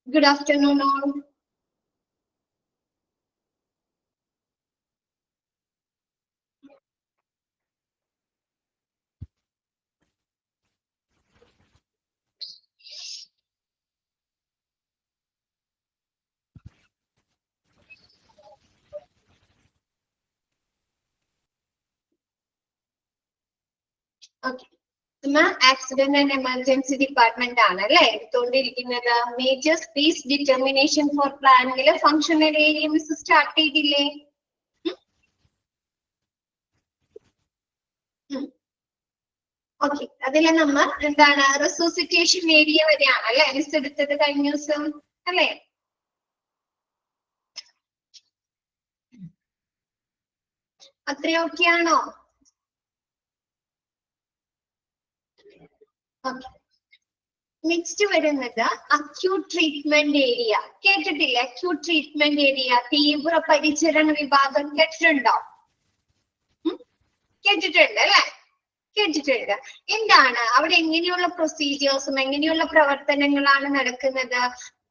Good afternoon all. Okay. Accident and emergency department ആണല്ലേ എടുത്തോണ്ടിരിക്കുന്നത്. Major space determination for പ്ലാനിങ്ങില് functional area miss start ചെയ്തില്ലേ? Okay, അതിലെ നമ്മൾ എന്താണ് റെസോസിറ്റേഷൻ ഏരിയ വരെയാണ് അല്ലെ മിസ് എടുത്തത് കഴിഞ്ഞ ദിവസം അല്ലെ? അത്രയൊക്കെയാണോ? ഓക്കെ, നെക്സ്റ്റ് വരുന്നത് അക്യൂട്ട് ട്രീറ്റ്മെന്റ് ഏരിയ. കേട്ടിട്ടില്ലേ? അക്യൂട്ട് ട്രീറ്റ്മെന്റ് ഏരിയ, തീവ്ര പരിചരണ വിഭാഗം കേട്ടിട്ടുണ്ടോ? കേട്ടിട്ടുണ്ട് അല്ലെ? കേട്ടിട്ടുണ്ട്. എന്താണ് അവിടെ എങ്ങനെയുള്ള പ്രൊസീജിയേഴ്സും എങ്ങനെയുള്ള പ്രവർത്തനങ്ങളാണ് നടക്കുന്നത്?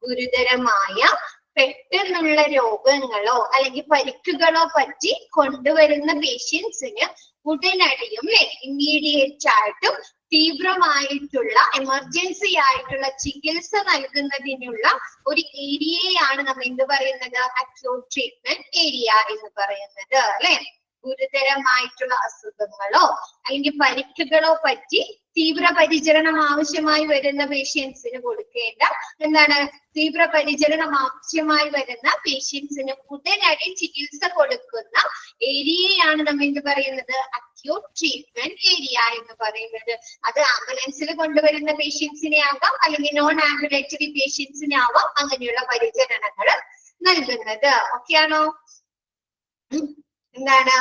ഗുരുതരമായ പെട്ടെന്നുള്ള രോഗങ്ങളോ അല്ലെങ്കിൽ പരിക്കുകളോ പറ്റി കൊണ്ടുവരുന്ന പേഷ്യൻസിന് ഉടനടിയും ഇമ്മീഡിയറ്റ് ആയിട്ടും തീവ്രമായിട്ടുള്ള എമർജൻസി ആയിട്ടുള്ള ചികിത്സ നൽകുന്നതിനുള്ള ഒരു ഏരിയയാണ് നമ്മൾ എന്ത് പറയുന്നത്? അക്യൂട്ട് ട്രീറ്റ്മെന്റ് ഏരിയ എന്ന് പറയുന്നത് അല്ലെ? ഗുരുതരമായിട്ടുള്ള അസുഖങ്ങളോ അല്ലെങ്കിൽ പരിക്കുകളോ പറ്റി തീവ്ര പരിചരണം ആവശ്യമായി വരുന്ന പേഷ്യൻസിന് കൊടുക്കേണ്ട എന്താണ്? തീവ്ര പരിചരണം ആവശ്യമായി വരുന്ന പേഷ്യൻസിന് ഉടനടി ചികിത്സ കൊടുക്കുന്ന ഏരിയയാണ് നമ്മൾ എന്ത് പറയുന്നത്? അക്യൂട്ട് ട്രീറ്റ്മെന്റ് ഏരിയ എന്ന് പറയുന്നത്. അത് ആംബുലൻസിൽ കൊണ്ടുവരുന്ന പേഷ്യൻസിനെ ആവാം അല്ലെങ്കിൽ നോൺ ആംബുലേറ്ററി പേഷ്യൻസിനെ ആവാം അങ്ങനെയുള്ള പരിചരണങ്ങൾ നൽകുന്നത്. ഓക്കെയാണോ? എന്താണ്?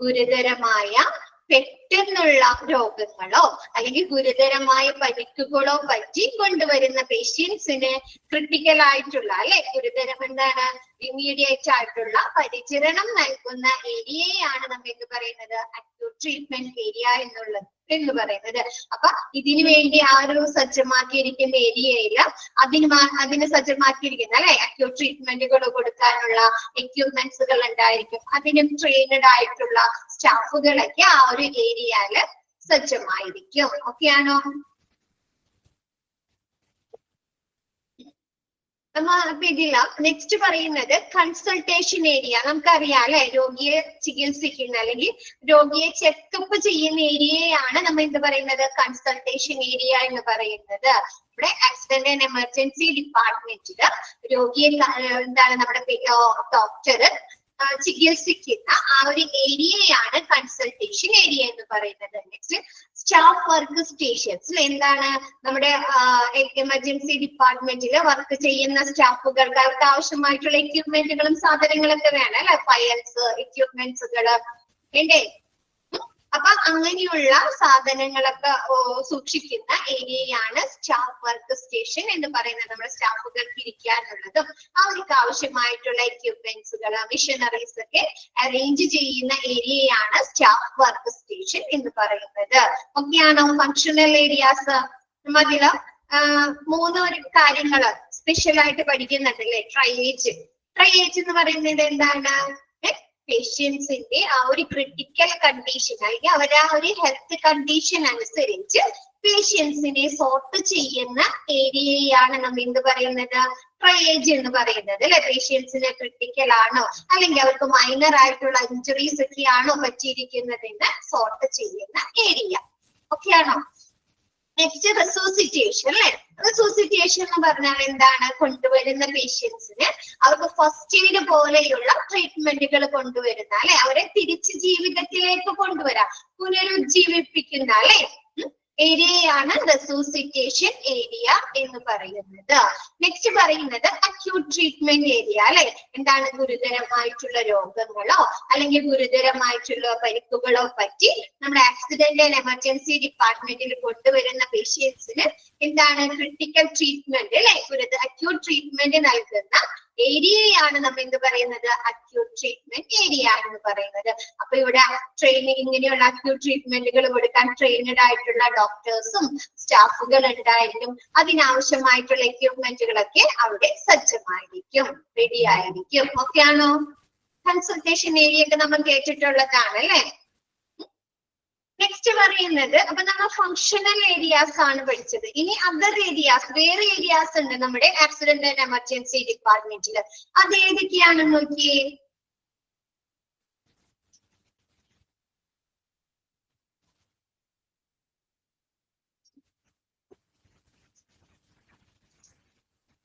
ഗുരുതരമായ പെട്ടെന്നുള്ള രോഗങ്ങളോ അല്ലെങ്കിൽ ഗുരുതരമായ പരിക്കുകളോ പറ്റി കൊണ്ടുവരുന്ന പേഷ്യൻസിന് ക്രിട്ടിക്കൽ ആയിട്ടുള്ള അല്ലെ ഗുരുതരം എന്താണ് ഇമ്മീഡിയറ്റ് ആയിട്ടുള്ള പരിചരണം നൽകുന്ന ഏരിയയാണ് നമ്മൾ എന്ത് പറയുന്നത്? അക്യൂട്ട് ട്രീറ്റ്മെന്റ് ഏരിയ എന്ന് പറയുന്നത്. അപ്പൊ ഇതിനു വേണ്ടി ആരും സജ്ജമാക്കിയിരിക്കുന്ന ഏരിയയില്ല, അതിന് സജ്ജമാക്കിയിരിക്കുന്ന അല്ലെ അക്യൂട്ട് ട്രീറ്റ്മെന്റുകൾ കൊടുക്കാനുള്ള എക്യുപ്മെന്റ്സുകൾ ഉണ്ടായിരിക്കും. അതിനും ട്രെയിനഡ് ആയിട്ടുള്ള സ്റ്റാഫുകളൊക്കെ ആ ഒരു ഏരിയയില് സജ്ജമായിരിക്കും. ഓക്കെയാണോ? ഇതില്ല. നെക്സ്റ്റ് പറയുന്നത് കൺസൾട്ടേഷൻ ഏരിയ. നമുക്കറിയാം അല്ലെ, രോഗിയെ ചികിത്സിക്കുന്ന അല്ലെങ്കിൽ രോഗിയെ ചെക്കപ്പ് ചെയ്യുന്ന ഏരിയയാണ് നമ്മൾ എന്ത് പറയുന്നത്? കൺസൾട്ടേഷൻ ഏരിയ എന്ന് പറയുന്നത്. ഇവിടെ ആക്സിഡന്റ് ആൻഡ് എമർജൻസി ഡിപ്പാർട്ട്മെന്റില് രോഗിയെ എന്താണ് നമ്മുടെ ഡോക്ടർ ചികിത്സിക്കുന്ന ആ ഒരു ഏരിയയാണ് കൺസൾട്ടേഷൻ ഏരിയ എന്ന് പറയുന്നത്. Next staff work stations. എന്താണ് നമ്മുടെ എമർജൻസി ഡിപ്പാർട്ട്മെന്റിൽ വർക്ക് ചെയ്യുന്ന സ്റ്റാഫുകൾക്ക് അവർക്ക് ആവശ്യമായിട്ടുള്ള എക്യുപ്മെന്റുകളും സാധനങ്ങളൊക്കെ വേണം അല്ലെ? ഫയൽസ്, എക്യുപ്മെന്റ്സുകൾ വേണ്ടേ? അപ്പൊ അങ്ങനെയുള്ള സാധനങ്ങളൊക്കെ സൂക്ഷിക്കുന്ന ഏരിയയാണ് സ്റ്റാഫ് വർക്ക് സ്റ്റേഷൻ എന്ന് പറയുന്നത്. നമ്മുടെ സ്റ്റാഫുകൾക്ക് ഇരിക്കാനുള്ളതും അവർക്ക് ആവശ്യമായിട്ടുള്ള എക്യുപ്മെന്റ്സുകൾ, മിഷനറീസ് ഒക്കെ അറേഞ്ച് ചെയ്യുന്ന ഏരിയയാണ് സ്റ്റാഫ് വർക്ക് സ്റ്റേഷൻ എന്ന് പറയുന്നത്. ഓക്കെയാണോ? ഫങ്ഷണൽ ഏരിയാസ് അതില് മൂന്ന് കാര്യങ്ങള് സ്പെഷ്യൽ ആയിട്ട് പഠിക്കുന്നുണ്ട് അല്ലെ? ട്രയേജ് എന്ന് പറയുന്നത് എന്താണ്? പേഷ്യൻസിന്റെ ആ ഒരു ക്രിട്ടിക്കൽ കണ്ടീഷൻ അല്ലെങ്കിൽ അവരുടെ ആ ഒരു ഹെൽത്ത് കണ്ടീഷൻ അനുസരിച്ച് പേഷ്യൻസിനെ സോർട്ട് ചെയ്യുന്ന ഏരിയയാണ് നമ്മൾ എന്ത് പറയുന്നത്? ട്രയേജ് എന്ന് പറയുന്നത് അല്ലെ? പേഷ്യൻസിന് ക്രിട്ടിക്കൽ ആണോ അല്ലെങ്കിൽ അവർക്ക് മൈനർ ആയിട്ടുള്ള ഇഞ്ചുറീസ് ഒക്കെ ആണോ പറ്റിയിരിക്കുന്നതെന്ന് സോർട്ട് ചെയ്യുന്ന ഏരിയ. ഓക്കെയാണോ? നെക്സ്റ്റ് റെസോസിറ്റേഷൻ അല്ലെ? റെസോസിറ്റേഷൻ എന്ന് പറഞ്ഞാൽ എന്താണ്? കൊണ്ടുവരുന്ന പേഷ്യൻസിന് അവർക്ക് ഫസ്റ്റ് എയ്ഡ് പോലെയുള്ള ട്രീറ്റ്മെന്റുകൾ കൊണ്ടുവരുന്ന അല്ലെ? അവരെ തിരിച്ച് ജീവിതത്തിലേക്ക് കൊണ്ടുവരാം, പുനരുജ്ജീവിപ്പിക്കുന്ന അല്ലെ ഏരിയയാണ് റെസോസിറ്റേഷൻ ഏരിയ എന്ന് പറയുന്നത്. നെക്സ്റ്റ് പറയുന്നത് അക്യൂട്ട് ട്രീറ്റ്മെന്റ് ഏരിയ അല്ലെ? എന്താണ്? ഗുരുതരമായിട്ടുള്ള രോഗങ്ങളോ അല്ലെങ്കിൽ ഗുരുതരമായിട്ടുള്ള പരിക്കുകളോ പറ്റി നമ്മുടെ ആക്സിഡന്റ് ആൻഡ് എമർജൻസി ഡിപ്പാർട്ട്മെന്റിൽ കൊണ്ടുവരുന്ന പേഷ്യൻസിന് എന്താണ്? ക്രിട്ടിക്കൽ ട്രീറ്റ്മെന്റ് അല്ലെ? അക്യൂട്ട് ട്രീറ്റ്മെന്റ് നൽകുന്ന ഏരിയയാണ് നമ്മൾ എന്ത് പറയുന്നത് അക്യൂട്ട് ട്രീറ്റ്മെന്റ് ഏരിയ എന്ന് പറയുന്നത്. അപ്പൊ ഇവിടെ ട്രെയിനിങ് ഇങ്ങനെയുള്ള അക്യൂട്ട് ട്രീറ്റ്മെന്റുകൾ കൊടുക്കാൻ ട്രെയിനഡ് ആയിട്ടുള്ള ഡോക്ടേഴ്സും സ്റ്റാഫുകൾ ഉണ്ടായിരിക്കും. അതിനാവശ്യമായിട്ടുള്ള എക്യുപ്മെന്റുകളൊക്കെ അവിടെ സജ്ജമായിരിക്കും, റെഡി ആയിരിക്കും. ഓക്കെ ആണോ? കൺസൾട്ടേഷൻ ഏരിയ ഒക്കെ നമ്മൾ കേട്ടിട്ടുള്ളതാണ് അല്ലെ? നെക്സ്റ്റ് പറയുന്നത്, അപ്പൊ നമ്മൾ ഫങ്ഷണൽ ഏരിയാസ് ആണ് പഠിച്ചത്. ഇനി അതർ ഏരിയാസ്, വേറെ ഏരിയാസ് ഉണ്ട് നമ്മുടെ ആക്സിഡന്റ് ആൻഡ് എമർജൻസി ഡിപ്പാർട്ട്മെന്റിൽ. അത് ഏതൊക്കെയാണെന്ന് നോക്കിയേ.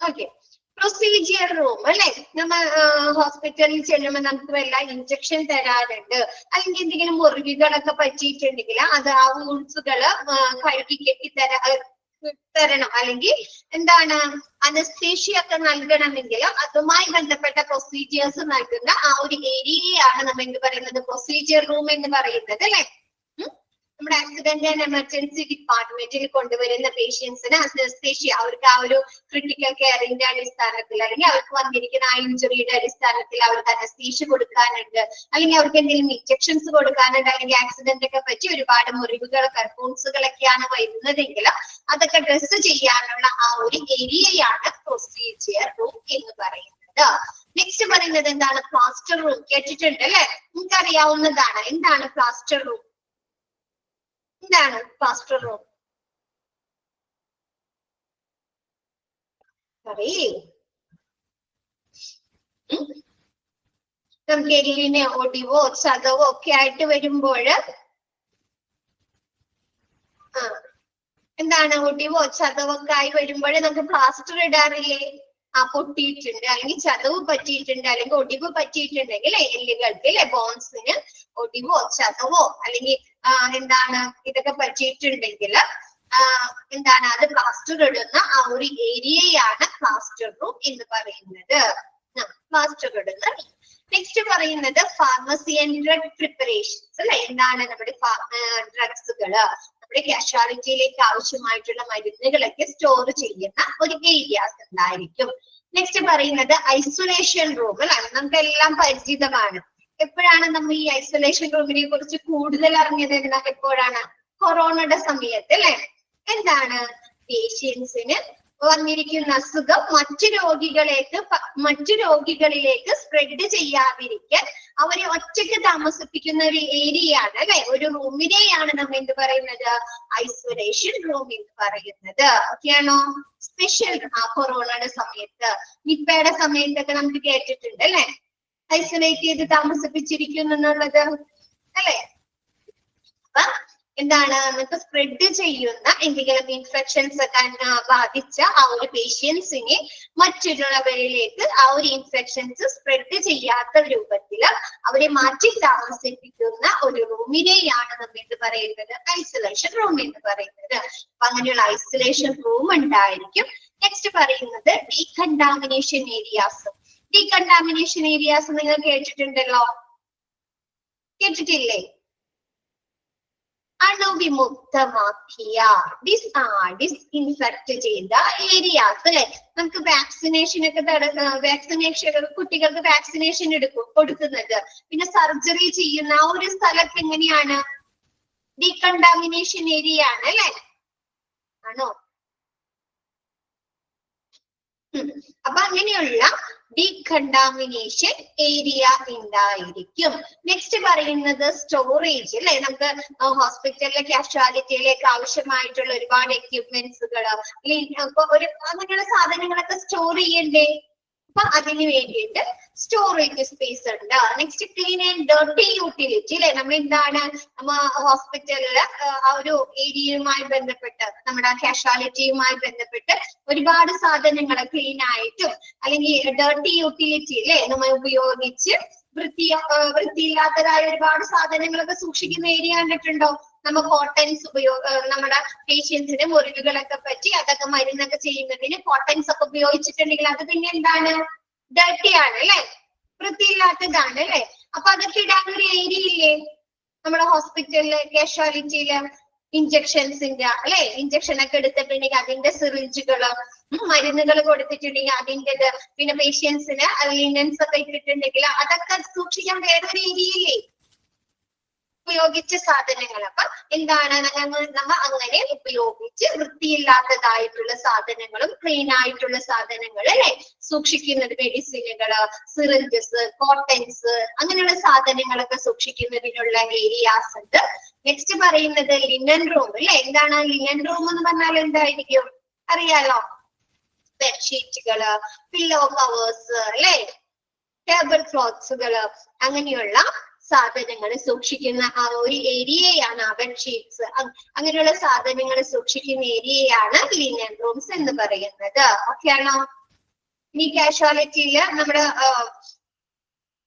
ഓക്കെ, പ്രൊസീജിയർ റൂം അല്ലെ? നമ്മൾ ഹോസ്പിറ്റലിൽ ചെല്ലുമ്പോൾ നമുക്ക് വല്ല ഇഞ്ചക്ഷൻ തരാറുണ്ട്, അല്ലെങ്കിൽ എന്തെങ്കിലും മുറിവുകളൊക്കെ പറ്റിയിട്ടുണ്ടെങ്കിൽ അത് ആ വൂൺസുകള് കഴുകി തരണം, അല്ലെങ്കിൽ എന്താണ് അനസ്തേഷ്യ ഒക്കെ നൽകണമെങ്കിൽ അതുമായി ബന്ധപ്പെട്ട പ്രൊസീജിയേഴ്സ് നൽകുന്ന ആ ഒരു ഏരിയയാണ് നമ്മൾ എന്ത് പറയുന്നത്, പ്രൊസീജിയർ റൂം എന്ന് പറയുന്നത് അല്ലെ? നമ്മുടെ ആക്സിഡന്റ് ആൻഡ് എമർജൻസി ഡിപ്പാർട്ട്മെന്റിൽ കൊണ്ടുവരുന്ന പേഷ്യൻസിന് അനസ്തേഷ്യ, അവർക്ക് ആ ഒരു ക്രിട്ടിക്കൽ കെയറിന്റെ അടിസ്ഥാനത്തിൽ, അല്ലെങ്കിൽ അവർക്ക് വന്നിരിക്കുന്ന ആ ഇഞ്ചുറിയുടെ അടിസ്ഥാനത്തിൽ അവർക്ക് അനസ്തേഷ്യ കൊടുക്കാനുണ്ട്, അല്ലെങ്കിൽ അവർക്ക് എന്തെങ്കിലും ഇഞ്ചക്ഷൻസ് കൊടുക്കാനുണ്ട്, അല്ലെങ്കിൽ ആക്സിഡന്റ് ഒക്കെ പറ്റി ഒരുപാട് മുറിവുകൾ കർപ്പൂൺസുകളൊക്കെയാണ് വരുന്നതെങ്കിൽ അതൊക്കെ ഡ്രസ് ചെയ്യാനുള്ള ആ ഒരു ഏരിയയാണ് പ്രൊസീജിയർ റൂം എന്ന് പറയുന്നത്. നെക്സ്റ്റ് പറയുന്നത് എന്താണ്? Plaster room. കേട്ടിട്ടുണ്ട് അല്ലെ? നിങ്ങൾക്ക് അറിയാവുന്നതാണ്. എന്താണ് പ്ലാസ്റ്റർ റൂം? എന്താണ് പ്ലാസ്റ്റർ റൂം? പറയേ. നമുക്ക് എല്ലിന് ഒടിവോ ചതവോ ഒക്കെ ആയിട്ട് വരുമ്പോൾ എന്താണ്, ഒടിവോ ചതവോ ഒക്കെ ആയി വരുമ്പോൾ നമുക്ക് പ്ലാസ്റ്റർ ഇടാറില്ലേ? ആ പൊട്ടിയിട്ടുണ്ട്, അല്ലെങ്കിൽ ചതവ് പറ്റിയിട്ടുണ്ട്, അല്ലെങ്കിൽ ഒടിവ് പറ്റിയിട്ടുണ്ടെങ്കിൽ എല്ലുകൾക്ക് അല്ലെ, ബോൺസിന് ഒടിവോ ചതവോ അല്ലെങ്കിൽ എന്താണ് ഇതൊക്കെ പറ്റിയിട്ടുണ്ടെങ്കിൽ എന്താണ് അത് പ്ലാസ്റ്റർ ഇടുന്ന ആ ഒരു ഏരിയയാണ് പ്ലാസ്റ്റർ റൂം എന്ന് പറയുന്നത്. പ്ലാസ്റ്റർ ഇടുന്ന. നെക്സ്റ്റ് പറയുന്നത് ഫാർമസി ആൻഡ് ഡ്രഗ് പ്രിപ്പറേഷൻസ് അല്ലെ? എന്താണ് നമ്മുടെ ഡ്രഗ്സുകള്, നമ്മുടെ കാഷ്വാലിറ്റിയിലേക്ക് ആവശ്യമായിട്ടുള്ള മരുന്നുകളൊക്കെ സ്റ്റോർ ചെയ്യുന്ന ഒരു ഏരിയാസ് ഉണ്ടായിരിക്കും. നെക്സ്റ്റ് പറയുന്നത് ഐസൊലേഷൻ റൂം അല്ലെ? നമുക്കെല്ലാം പരിചിതമാണ്. എപ്പോഴാണ് നമ്മൾ ഈ ഐസൊലേഷൻ റൂമിനെ കുറിച്ച് കൂടുതൽ അറിഞ്ഞത്? എപ്പോഴാണ്? കൊറോണയുടെ സമയത്ത് അല്ലെ? എന്താണ്, പേഷ്യൻസിന് വന്നിരിക്കുന്ന അസുഖം മറ്റു രോഗികളിലേക്ക് സ്പ്രെഡ് ചെയ്യാതിരിക്കാൻ അവരെ ഒറ്റയ്ക്ക് താമസിപ്പിക്കുന്ന ഒരു ഏരിയയാണ് അല്ലെ? ഒരു റൂമിനെയാണ് നമ്മൾ എന്ത് പറയുന്നത്? ഐസൊലേഷൻ റൂം എന്ന് പറയുന്നത്. ഓക്കെയാണോ? സ്പെഷ്യൽ കൊറോണയുടെ സമയത്ത്, നിപ്പയുടെ സമയത്തൊക്കെ നമുക്ക് കേട്ടിട്ടുണ്ട് അല്ലെ? ഐസൊലേറ്റ് ചെയ്ത് താമസിപ്പിച്ചിരിക്കുന്നു എന്നുള്ളത് അല്ലെ? അപ്പൊ എന്താണ്, നമുക്ക് സ്പ്രെഡ് ചെയ്യുന്ന എന്തെങ്കിലും ഇൻഫെക്ഷൻസ് ഒക്കെ ബാധിച്ച ആ ഒരു പേഷ്യൻസിനെ മറ്റുള്ളവരിലേക്ക് ആ ഒരു ഇൻഫെക്ഷൻസ് സ്പ്രെഡ് ചെയ്യാത്ത രൂപത്തിൽ അവരെ മാറ്റി താമസിപ്പിക്കുന്ന ഒരു റൂമിനെയാണ് നമ്മൾ എന്ത് പറയുന്നത്? ഐസൊലേഷൻ റൂം എന്ന് പറയുന്നത്. അപ്പൊ അങ്ങനെയുള്ള ഐസൊലേഷൻ റൂം ഉണ്ടായിരിക്കും. നെക്സ്റ്റ് പറയുന്നത് ഡീകണ്ടാമിനേഷൻ ഏരിയാസ്. ഡീകണ്ടാമിനേഷൻ ഏരിയാസ് നിങ്ങൾ കേട്ടിട്ടുണ്ടല്ലോ, കേട്ടിട്ടില്ലേ? അണുവിമുക്തമാക്കിയ ഡിസ്ഇൻഫെക്ട് ചെയ്ത ഏരിയാസ് അല്ലെ? നമുക്ക് വാക്സിനേഷൻ ഒക്കെ കുട്ടികൾക്ക് വാക്സിനേഷൻ കൊടുക്കുന്നത്, പിന്നെ സർജറി ചെയ്യുന്ന ആ ഒരു സ്ഥലത്ത് എങ്ങനെയാണ്? ഡീകണ്ടാമിനേഷൻ ഏരിയ ആണ് അല്ലെ? ആണോ? അപ്പൊ അങ്ങനെയുള്ള ഡീകണ്ടാമിനേഷൻ ഏരിയ ഉണ്ടായിരിക്കും. നെക്സ്റ്റ് പറയുന്നത് സ്റ്റോറേജ് അല്ലെ? നമുക്ക് ഹോസ്പിറ്റലിലെ കാഷ്വാലിറ്റിയിലേക്ക് ആവശ്യമായിട്ടുള്ള ഒരുപാട് എക്യുപ്മെന്റ്സുകൾ അങ്ങനെയുള്ള സാധനങ്ങളൊക്കെ സ്റ്റോർ ചെയ്യണ്ടേ? അപ്പൊ അതിന് വേണ്ടിയിട്ട് സ്റ്റോറേജ് സ്പേസ് ഉണ്ട്. Next clean and dirty utility അല്ലെ? നമ്മൾ എന്താണ് ഹോസ്പിറ്റലില് ആ ഒരു ഏരിയയുമായി ബന്ധപ്പെട്ട്, നമ്മുടെ കാഷ്വാലിറ്റിയുമായി ബന്ധപ്പെട്ട് ഒരുപാട് സാധനങ്ങൾ ക്ലീൻ ആയിട്ടും അല്ലെങ്കിൽ ഡർട്ടി യൂട്ടിലിറ്റി അല്ലെ നമ്മൾ ഉപയോഗിച്ച് വൃത്തിയില്ലാത്തതായ ഒരുപാട് സാധനങ്ങളൊക്കെ സൂക്ഷിക്കുന്ന ഏരിയ കണ്ടിട്ടുണ്ടോ? നമ്മൾ കോട്ടൺസ് നമ്മുടെ പേഷ്യൻസിന് മുറിവുകളൊക്കെ പറ്റി അതൊക്കെ മരുന്നൊക്കെ ചെയ്യുന്നതിന് കോട്ടൺസ് ഒക്കെ ഉപയോഗിച്ചിട്ടുണ്ടെങ്കിൽ അത് പിന്നെ എന്താണ്? ഡർട്ടി ആണ് അല്ലെ? വൃത്തിയില്ലാത്തതാണ് അല്ലെ? അപ്പൊ അതൊക്കെ ഇടാൻ ഒരു ഏരിയ ഇല്ലേ നമ്മുടെ ഹോസ്പിറ്റലില്, കാഷ്വാലിറ്റിയില്? ഇഞ്ചക്ഷൻസിന്റെ അല്ലെ, ഇഞ്ചക്ഷൻ ഒക്കെ എടുത്തിട്ടുണ്ടെങ്കിൽ അതിന്റെ സിറിഞ്ചുകള്, മരുന്നുകൾ കൊടുത്തിട്ടുണ്ടെങ്കിൽ അതിൻ്റെത്, പിന്നെ പേഷ്യൻസിന് ലിനൻസ് ഒക്കെ ഇട്ടിട്ടുണ്ടെങ്കിൽ അതൊക്കെ സൂക്ഷിക്കാൻ വേറൊരു ഏരിയയില്ലേ ഉപയോഗിച്ച സാധനങ്ങൾ. അപ്പൊ എന്താണ് നമ്മ അങ്ങനെ ഉപയോഗിച്ച് വൃത്തിയില്ലാത്തതായിട്ടുള്ള സാധനങ്ങളും ക്ലീൻ ആയിട്ടുള്ള സാധനങ്ങൾ അല്ലെ സൂക്ഷിക്കുന്നത്, മെഡിസിനുകള്, സിറിഞ്ചസ്, കോട്ടൻസ് അങ്ങനെയുള്ള സാധനങ്ങളൊക്കെ സൂക്ഷിക്കുന്നതിനുള്ള ഏരിയാസ് ഉണ്ട്. നെക്സ്റ്റ് പറയുന്നത് ലിനൻ റൂം അല്ലെ. എന്താണ് ലിനൻ റൂം എന്ന് പറഞ്ഞാൽ എന്തായിരിക്കും അറിയാലോ? ബെഡ്ഷീറ്റുകള്, പില്ലോ കവേഴ്സ് അല്ലെ, ടേബിൾ ക്ലോത്ത്സുകള്, അങ്ങനെയുള്ള സാധനങ്ങൾ സൂക്ഷിക്കുന്ന ആ ഒരു ഏരിയയാണ് ബെഡ്ഷീറ്റ്സ്, അങ്ങനെയുള്ള സാധനങ്ങൾ സൂക്ഷിക്കുന്ന ഏരിയയാണ് ലിനൻ റൂംസ് എന്ന് പറയുന്നത്. ഓക്കെ ആണോ? ഇനി കാഷ്വാലിറ്റിയില് നമ്മുടെ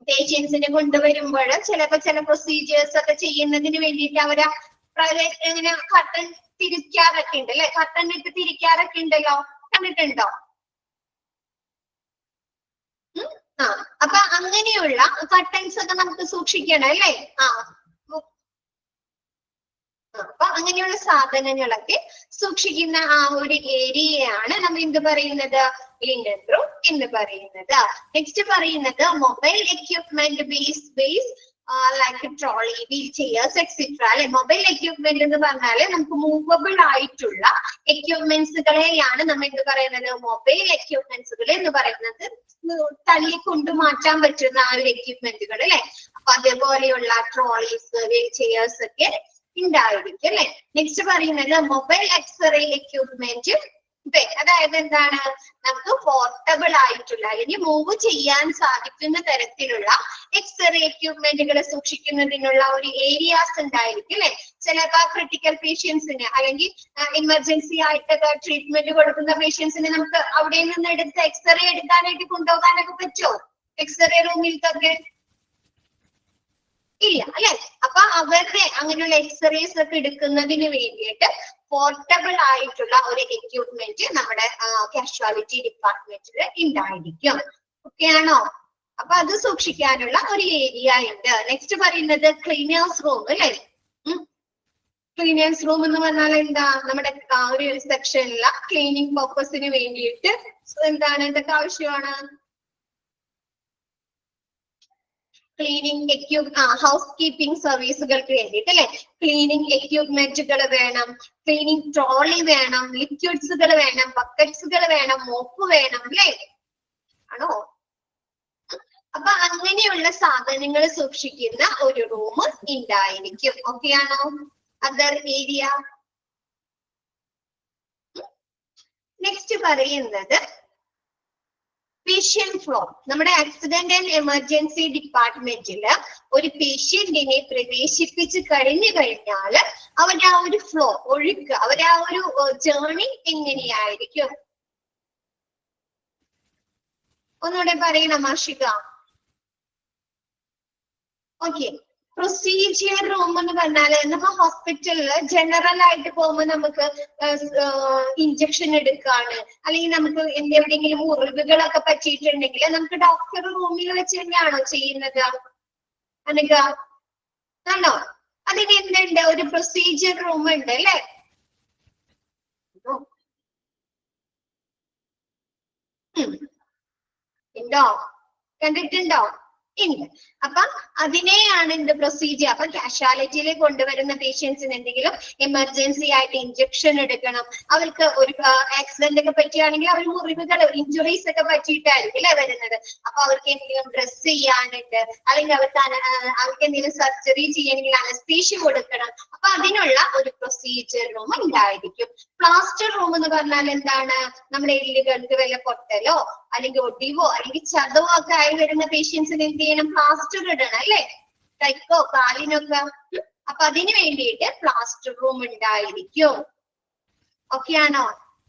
പേഷ്യൻസിനെ കൊണ്ടുവരുമ്പോൾ ചിലപ്പോ ചില പ്രൊസീജിയേഴ്സ് ഒക്കെ ചെയ്യുന്നതിന് വേണ്ടിയിട്ട് അവര് പ്രൈവറ്റ് ഇങ്ങനെ കർട്ടൻ തിരിക്കാറൊക്കെ ഉണ്ട് അല്ലെ, കർട്ടൻ ഇട്ട് തിരിക്കാറൊക്കെ ഉണ്ടല്ലോ, കണ്ടിട്ടുണ്ടോ? അപ്പൊ അങ്ങനെയുള്ള കർട്ടൻസ് ഒക്കെ നമുക്ക് സൂക്ഷിക്കണം അല്ലേ? അപ്പൊ അങ്ങനെയുള്ള സാധനങ്ങളൊക്കെ സൂക്ഷിക്കുന്ന ആ ഒരു ഏരിയയാണ് നമ്മൾ എന്ത് പറയുന്നത്? ലിനൻ റൂം എന്ന് പറയുന്നത്. നെക്സ്റ്റ് പറയുന്നത് mobile equipment base like trolley, wheel chairs etcetera അല്ലെ. മൊബൈൽ എക്യുപ്മെന്റ് എന്ന് പറഞ്ഞാല് നമുക്ക് മൂവബിൾ ആയിട്ടുള്ള എക്യുപ്മെന്റ്സുകളെയാണ് നമ്മൾ എന്ത് പറയുന്നത്? മൊബൈൽ എക്യുപ്മെന്റ്സുകൾ എന്ന് പറയുന്നത്. തള്ളി കൊണ്ടു മാറ്റാൻ പറ്റുന്ന ആ ഒരു എക്യുപ്മെന്റുകൾ അല്ലെ. അപ്പൊ അതേപോലെയുള്ള ട്രോളീസ്, വീൽ ചെയേഴ്സ് ഒക്കെ ഉണ്ടായിരിക്കും അല്ലെ. നെക്സ്റ്റ് പറയുന്നത് മൊബൈൽ എക്സ്റേ എക്യുപ്മെന്റ്. അതായത് എന്താണ്? നമുക്ക് പോർട്ടബിൾ ആയിട്ടുള്ള അല്ലെങ്കിൽ മൂവ് ചെയ്യാൻ സാധിക്കുന്ന തരത്തിലുള്ള എക്സ്റേ എക്യുപ്മെന്റുകൾ സൂക്ഷിക്കുന്നതിനുള്ള ഒരു ഏരിയാസ് ഉണ്ടായിരിക്കും അല്ലെ. ചിലപ്പോ ക്രിട്ടിക്കൽ പേഷ്യൻസിന് അല്ലെങ്കിൽ എമർജൻസി ആയിട്ടൊക്കെ ട്രീറ്റ്മെന്റ് കൊടുക്കുന്ന പേഷ്യൻസിന് നമുക്ക് അവിടെ നിന്ന് എടുത്ത് എക്സ്റേ എടുക്കാനായിട്ട് കൊണ്ടുപോകാനൊക്കെ പറ്റുമോ? എക്സ്റേ റൂമിൽക്കൊക്കെ ഇല്ല അല്ലെ. അപ്പൊ അവരുടെ അങ്ങനെയുള്ള എക്സ്റേസ് ഒക്കെ എടുക്കുന്നതിന് വേണ്ടിയിട്ട് പോർട്ടബിൾ ആയിട്ടുള്ള ഒരു എക്യുപ്മെന്റ് നമ്മുടെ കാഷ്വാലിറ്റി ഡിപ്പാർട്ട്മെന്റിൽ ഉണ്ടായിരിക്കും. ഓക്കെ ആണോ? അപ്പൊ അത് സൂക്ഷിക്കാനുള്ള ഒരു ഏരിയ ഉണ്ട്. നെക്സ്റ്റ് പറയുന്നത് ക്ലീനേഴ്സ് റൂം അല്ലെ. ക്ലീനേഴ്സ് റൂം എന്ന് പറഞ്ഞാൽ എന്താ? നമ്മുടെ ഒരു സെക്ഷനിലെ ക്ലീനിങ് പർപ്പസിന് വേണ്ടിയിട്ട് എന്താണ് എന്തൊക്കെ ആവശ്യമാണ്? ക്ലീനിങ് ഹൗസ് കീപ്പിംഗ് സർവീസുകൾക്ക് വേണ്ടിയിട്ട് അല്ലെ. ക്ലീനിങ് എക്യുപ്മെന്റുകൾ വേണം, ക്ലീനിങ് ട്രോളി വേണം, ലിക്വിഡ്സുകൾ വേണം, ബക്കറ്റ്സുകൾ വേണം, മോപ്പ് വേണം അല്ലെ. ആണോ? അപ്പൊ അങ്ങനെയുള്ള സാധനങ്ങൾ സൂക്ഷിക്കുന്ന ഒരു റൂം ഉണ്ടായിരിക്കും. ഓക്കെ ആണോ? Other area. നെക്സ്റ്റ് പറയുന്നത് പേഷ്യന്റ് ഫ്ലോ. നമ്മുടെ ആക്സിഡന്റ് ആൻഡ് എമർജൻസി ഡിപ്പാർട്ട്മെന്റിൽ ഒരു പേഷ്യന്റിനെ പ്രവേശിപ്പിച്ച് കഴിഞ്ഞു കഴിഞ്ഞാൽ അവരുടെ ആ ഒരു ഫ്ലോ, ഒഴുക്ക്, അവരുടെ ആ ഒരു ജേർണി എങ്ങനെയായിരിക്കും? ഒന്നുകൂടെ പറയണം ആഷിക. ഓക്കെ. പ്രൊസീജിയർ റൂം എന്ന് പറഞ്ഞാല് നമ്മ ഹോസ്പിറ്റലില് ജനറൽ ആയിട്ട് പോകുമ്പോൾ നമുക്ക് ഇഞ്ചക്ഷൻ എടുക്കാണ്, അല്ലെങ്കിൽ നമുക്ക് എവിടെയെങ്കിലും മുറിവുകളൊക്കെ പറ്റിയിട്ടുണ്ടെങ്കിൽ നമുക്ക് ഡോക്ടർ റൂമിൽ വെച്ച് തന്നെയാണോ ചെയ്യുന്നത്? അനക ആണോ? അതിന് എന്തുണ്ട്? ഒരു പ്രൊസീജിയർ റൂം ഉണ്ട് അല്ലെ. ഉണ്ടോ? കണ്ടിട്ടുണ്ടോ? ഉണ്ട്. അപ്പൊ അതിനെയാണ് എന്ത് പ്രൊസീജിയർ. അപ്പൊ കാഷ്വാലിറ്റിയിൽ കൊണ്ടുവരുന്ന പേഷ്യൻസിന് എന്തെങ്കിലും എമർജൻസി ആയിട്ട് ഇഞ്ചക്ഷൻ എടുക്കണം, അവർക്ക് ഒരു ആക്സിഡന്റ് ഒക്കെ പറ്റുകയാണെങ്കിൽ അവർ മുറിവുകൾ, ഇഞ്ചുറീസ് ഒക്കെ പറ്റിയിട്ടായിരിക്കും അല്ലെ വരുന്നത്. അപ്പൊ അവർക്ക് എന്തെങ്കിലും ഡ്രസ് ചെയ്യാനുണ്ട്, അല്ലെങ്കിൽ അവർക്ക് എന്തെങ്കിലും സർജറി ചെയ്യണമെങ്കിൽ അനസ്തീഷ്യ കൊടുക്കണം. അപ്പൊ അതിനുള്ള ഒരു പ്രൊസീജിയർ റൂം ഉണ്ടായിരിക്കും. പ്ലാസ്റ്റർ റൂം എന്ന് പറഞ്ഞാൽ എന്താണ്? നമ്മുടെ എല്ലുകൾക്ക് വല്ല പൊട്ടലോ അല്ലെങ്കിൽ ഒടിവോ അല്ലെങ്കിൽ ചതവോ ഒക്കെ ആയി വരുന്ന പേഷ്യൻസിന് എന്ത് ചെയ്യണം? പ്ലാസ്റ്റർ ഇടണം അല്ലെ, കൈക്കോ കാലിനൊക്കെ. അപ്പൊ അതിന് വേണ്ടിയിട്ട് പ്ലാസ്റ്റർ റൂം ഉണ്ടായിരിക്കും. ഓക്കെ ആണോ?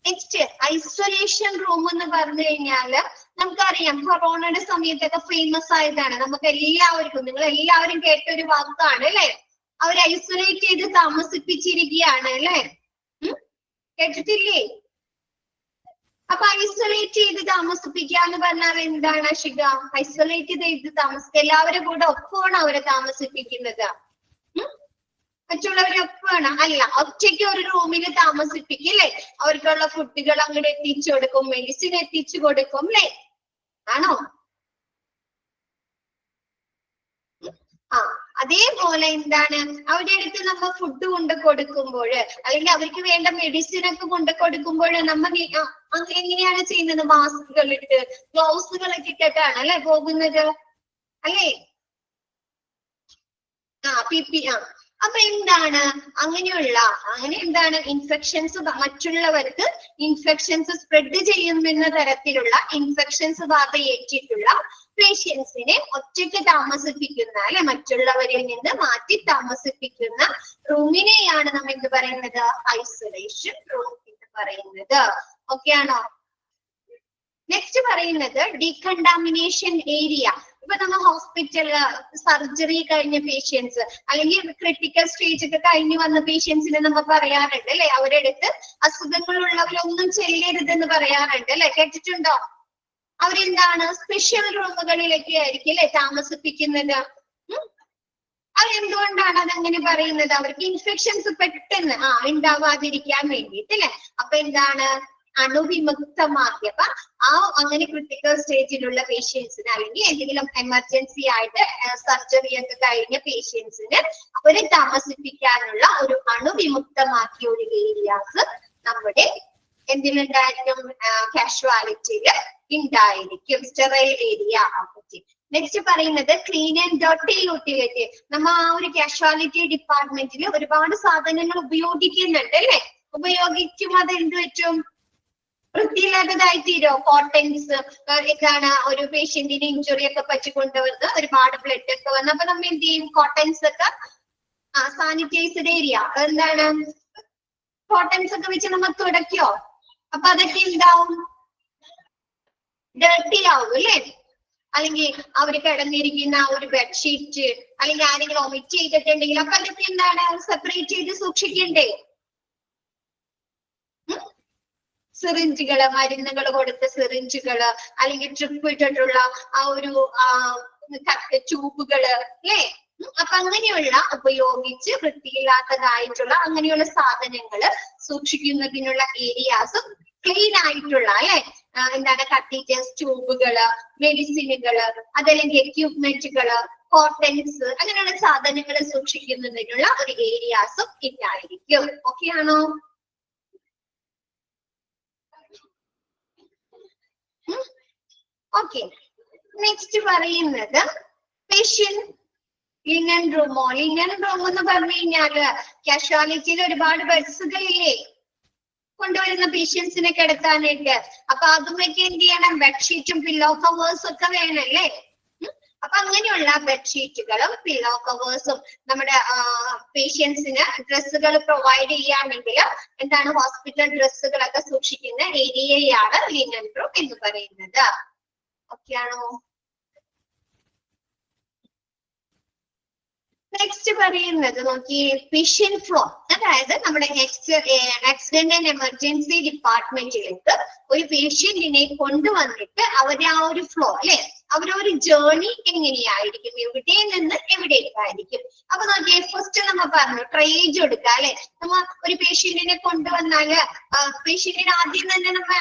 നെക്സ്റ്റ് ഐസൊലേഷൻ റൂം എന്ന് പറഞ്ഞു കഴിഞ്ഞാല് നമുക്കറിയാം കൊറോണയുടെ സമയത്തൊക്കെ ഫേമസ് ആയതാണ്, നമുക്ക് എല്ലാവർക്കും, നിങ്ങൾ എല്ലാവരും കേട്ട ഒരു വാക്കാണ് അല്ലെ. അവർ ഐസൊലേറ്റ് ചെയ്ത് താമസിപ്പിച്ചിരിക്കുകയാണ് അല്ലെ. കേട്ടിട്ടില്ലേ? അപ്പൊ ഐസൊലേറ്റ് ചെയ്ത് താമസിപ്പിക്കുക എന്ന് പറഞ്ഞാൽ എന്താണ് അഷിക? ഐസൊലേറ്റ് ചെയ്ത് താമസിക്കുക, എല്ലാവരും കൂടെ ഒപ്പമാണ് അവരെ താമസിപ്പിക്കുന്നത്. മറ്റുള്ളവരൊപ്പമാണ് അല്ല, ഒറ്റയ്ക്ക് ഒരു റൂമിൽ താമസിപ്പിക്കും അല്ലെ, അവർക്കുള്ള ഫുഡുകൾ അങ്ങോട്ട് എത്തിച്ചു കൊടുക്കും, മെഡിസിൻ എത്തിച്ചു കൊടുക്കും അല്ലെ, ആണോ? ആ അതേപോലെ എന്താണ് അവരുടെ അടുത്ത് നമ്മൾ ഫുഡ് കൊണ്ട് കൊടുക്കുമ്പോൾ അല്ലെങ്കിൽ അവർക്ക് വേണ്ട മെഡിസിൻ ഒക്കെ കൊണ്ട് കൊടുക്കുമ്പോൾ നമ്മൾ എങ്ങനെയാണ് ചെയ്യുന്നത്? മാസ്കുകൾ ഇട്ട് ഗ്ലൗസുകളൊക്കെ ഇട്ടിട്ടാണ് അല്ലെ പോകുന്നത് അല്ലേ? അപ്പൊ എന്താണ് അങ്ങനെ എന്താണ് ഇൻഫെക്ഷൻസ്, മറ്റുള്ളവർക്ക് ഇൻഫെക്ഷൻസ് സ്പ്രെഡ് ചെയ്യുന്ന തരത്തിലുള്ള ഇൻഫെക്ഷൻസ് ബാധയേറ്റിട്ടുള്ള പേഷ്യൻസിനെ ഒറ്റയ്ക്ക് താമസിപ്പിക്കുന്ന അല്ലെ, മറ്റുള്ളവരിൽ നിന്ന് മാറ്റി താമസിപ്പിക്കുന്ന റൂമിനെയാണ് നമ്മൾ എന്ത് പറയുന്നത്? ഐസൊലേഷൻ റൂം എന്ന് പറയുന്നത്. ഓക്കെ ആണോ? നെക്സ്റ്റ് പറയുന്നത് ഡീകണ്ടാമിനേഷൻ ഏരിയ. ഇപ്പൊ നമ്മൾ ഹോസ്പിറ്റല് സർജറി കഴിഞ്ഞ പേഷ്യൻസ് അല്ലെങ്കിൽ ക്രിട്ടിക്കൽ സ്റ്റേജ് ഒക്കെ കഴിഞ്ഞു വന്ന പേഷ്യൻസിനെ നമ്മൾ പറയാറുണ്ട് അല്ലെ, അവരുടെ അടുത്ത് അസുഖങ്ങളുള്ളവരൊന്നും ചെല്ലരുതെന്ന് പറയാറുണ്ട് അല്ലെ, കേട്ടിട്ടുണ്ടോ? അവരെന്താണ് സ്പെഷ്യൽ റൂമുകളിലൊക്കെ ആയിരിക്കും അല്ലെ താമസിപ്പിക്കുന്നത്. അതെന്തുകൊണ്ടാണ് അതങ്ങനെ പറയുന്നത്? അവർക്ക് ഇൻഫെക്ഷൻസ് പെട്ടെന്ന് ഉണ്ടാവാതിരിക്കാൻ വേണ്ടിയിട്ട് അല്ലെ. അപ്പൊ എന്താണ് അണുവിമുക്തമാക്കിയ അങ്ങനെ ക്രിട്ടിക്കൽ സ്റ്റേജിലുള്ള പേഷ്യൻസിന് അല്ലെങ്കിൽ എന്തെങ്കിലും എമർജൻസി ആയിട്ട് സർജറി ഒക്കെ കഴിഞ്ഞ പേഷ്യൻസിന് അവരെ താമസിപ്പിക്കാനുള്ള ഒരു അണുവിമുക്തമാക്കിയ ഒരു ഏരിയാസ് നമ്മുടെ എന്തിലുണ്ടായിരിക്കും? കാഷ്വാലിറ്റിയിൽ ഉണ്ടായിരിക്കും, സ്റ്റെറൈൽ ഏരിയ. നെക്സ്റ്റ് പറയുന്നത് ക്ലീൻ ആൻഡ് ഡർട്ടി യൂട്ടിലിറ്റി. നമ്മ ആ ഒരു കാഷ്വാലിറ്റി ഡിപ്പാർട്ട്മെന്റിൽ ഒരുപാട് സാധനങ്ങൾ ഉപയോഗിക്കുന്നുണ്ട് അല്ലെ. ഉപയോഗിക്കുമ്പോൾ അത് എന്ത് പറ്റും? വൃത്തിയില്ലാത്തതായി തീരോ? കോട്ടൻസ് എന്താണ് ഒരു പേഷ്യന്റിന് ഇഞ്ചുറി ഒക്കെ പറ്റിക്കൊണ്ടുവന്ന് ഒരുപാട് ബ്ലഡ് ഒക്കെ വന്ന് അപ്പൊ നമ്മൾ എന്ത് ചെയ്യും? കോട്ടൻസ് ഒക്കെ സാനിറ്റൈസ്ഡ് ഏരിയ എന്താണ് കോട്ടൻസ് ഒക്കെ വെച്ച് നമ്മൾ തുടയ്ക്കോ? അപ്പൊ അതൊക്കെ ഉണ്ടാവും, ഡർട്ടി ആവും അല്ലേ. അല്ലെങ്കിൽ അവർ കിടന്നിരിക്കുന്ന ഒരു ബെഡ്ഷീറ്റ് അല്ലെങ്കിൽ ആരെങ്കിലും ഒമിറ്റ് ചെയ്തിട്ടുണ്ടെങ്കിൽ അപ്പൊ അതൊക്കെ എന്താണ് സെപ്പറേറ്റ് ചെയ്ത് സൂക്ഷിക്കണ്ടേ? സിറിഞ്ചുകള്, മരുന്നുകൾ കൊടുത്ത സിറിഞ്ചുകള് അല്ലെങ്കിൽ ട്രിപ്പ് ഇട്ടിട്ടുള്ള ആ ഒരു ട്യൂബുകള് അല്ലേ. അപ്പൊ അങ്ങനെയുള്ള ഉപയോഗിച്ച് വൃത്തിയില്ലാത്തതായിട്ടുള്ള അങ്ങനെയുള്ള സാധനങ്ങള് സൂക്ഷിക്കുന്നതിനുള്ള ഏരിയാസും ക്ലീൻ ആയിട്ടുള്ള അല്ലെ എന്താണ് കത്തീറ്റേഴ്സ്, ട്യൂബുകള്, മെഡിസിനുകള്, അതല്ലെങ്കിൽ എക്യുപ്മെന്റുകള്, കോട്ടൻസ് അങ്ങനെയുള്ള സാധനങ്ങൾ സൂക്ഷിക്കുന്നതിനുള്ള ഒരു ഏരിയാസും ഉണ്ടായിരിക്കും. ഓക്കെ ആണോ? ഓക്കെ. നെക്സ്റ്റ് പറയുന്നത് പേഷ്യന്റ് ലിനൻ റൂമോ. ലിനൻ റൂം എന്ന് പറഞ്ഞു കഴിഞ്ഞാല് കാഷ്വാലിറ്റിയിൽ ഒരുപാട് ബെഡ്സുകളില്ലേ കൊണ്ടുവരുന്ന പേഷ്യൻസിനെ കിടത്താനായിട്ട്. അപ്പൊ അതുമൊക്കെ എന്ത് ചെയ്യണം? ബെഡ്ഷീറ്റും പില്ലോ കവേഴ്സും ഒക്കെ വേണല്ലേ. അപ്പൊ അങ്ങനെയുള്ള ബെഡ്ഷീറ്റുകളും പില്ലോ കവേഴ്സും നമ്മുടെ പേഷ്യൻസിന് ഡ്രസ്സുകൾ പ്രൊവൈഡ് ചെയ്യുകയാണെങ്കിൽ എന്താണ് ഹോസ്പിറ്റൽ ഡ്രസ്സുകളൊക്കെ സൂക്ഷിക്കുന്ന ഏരിയയാണ് ലിനൻ റൂം എന്ന് പറയുന്നത്. ഓക്കെ ആണോ? നെക്സ്റ്റ് പറയുന്നത് നോക്കി പേഷ്യന്റ് ഫ്ലോ. അതായത് നമ്മുടെ ആക്സിഡന്റ് ആൻഡ് എമർജൻസി ഡിപ്പാർട്ട്മെന്റിലേക്ക് ഒരു പേഷ്യന്റിനെ കൊണ്ടുവന്നിട്ട് അവരുടെ ആ ഒരു ഫ്ലോ അല്ലെ, അവരുടെ ഒരു ജേർണി എങ്ങനെയായിരിക്കും, എവിടെ നിന്ന് എവിടേക്കായിരിക്കും. അപ്പൊ നോക്കിയേ ഫസ്റ്റ് നമ്മൾ പറഞ്ഞു ട്രയേജ് എടുക്കുക അല്ലെ. നമ്മ ഒരു പേഷ്യന്റിനെ കൊണ്ടുവന്നാല് പേഷ്യന്റിനെ ആദ്യം തന്നെ നമ്മ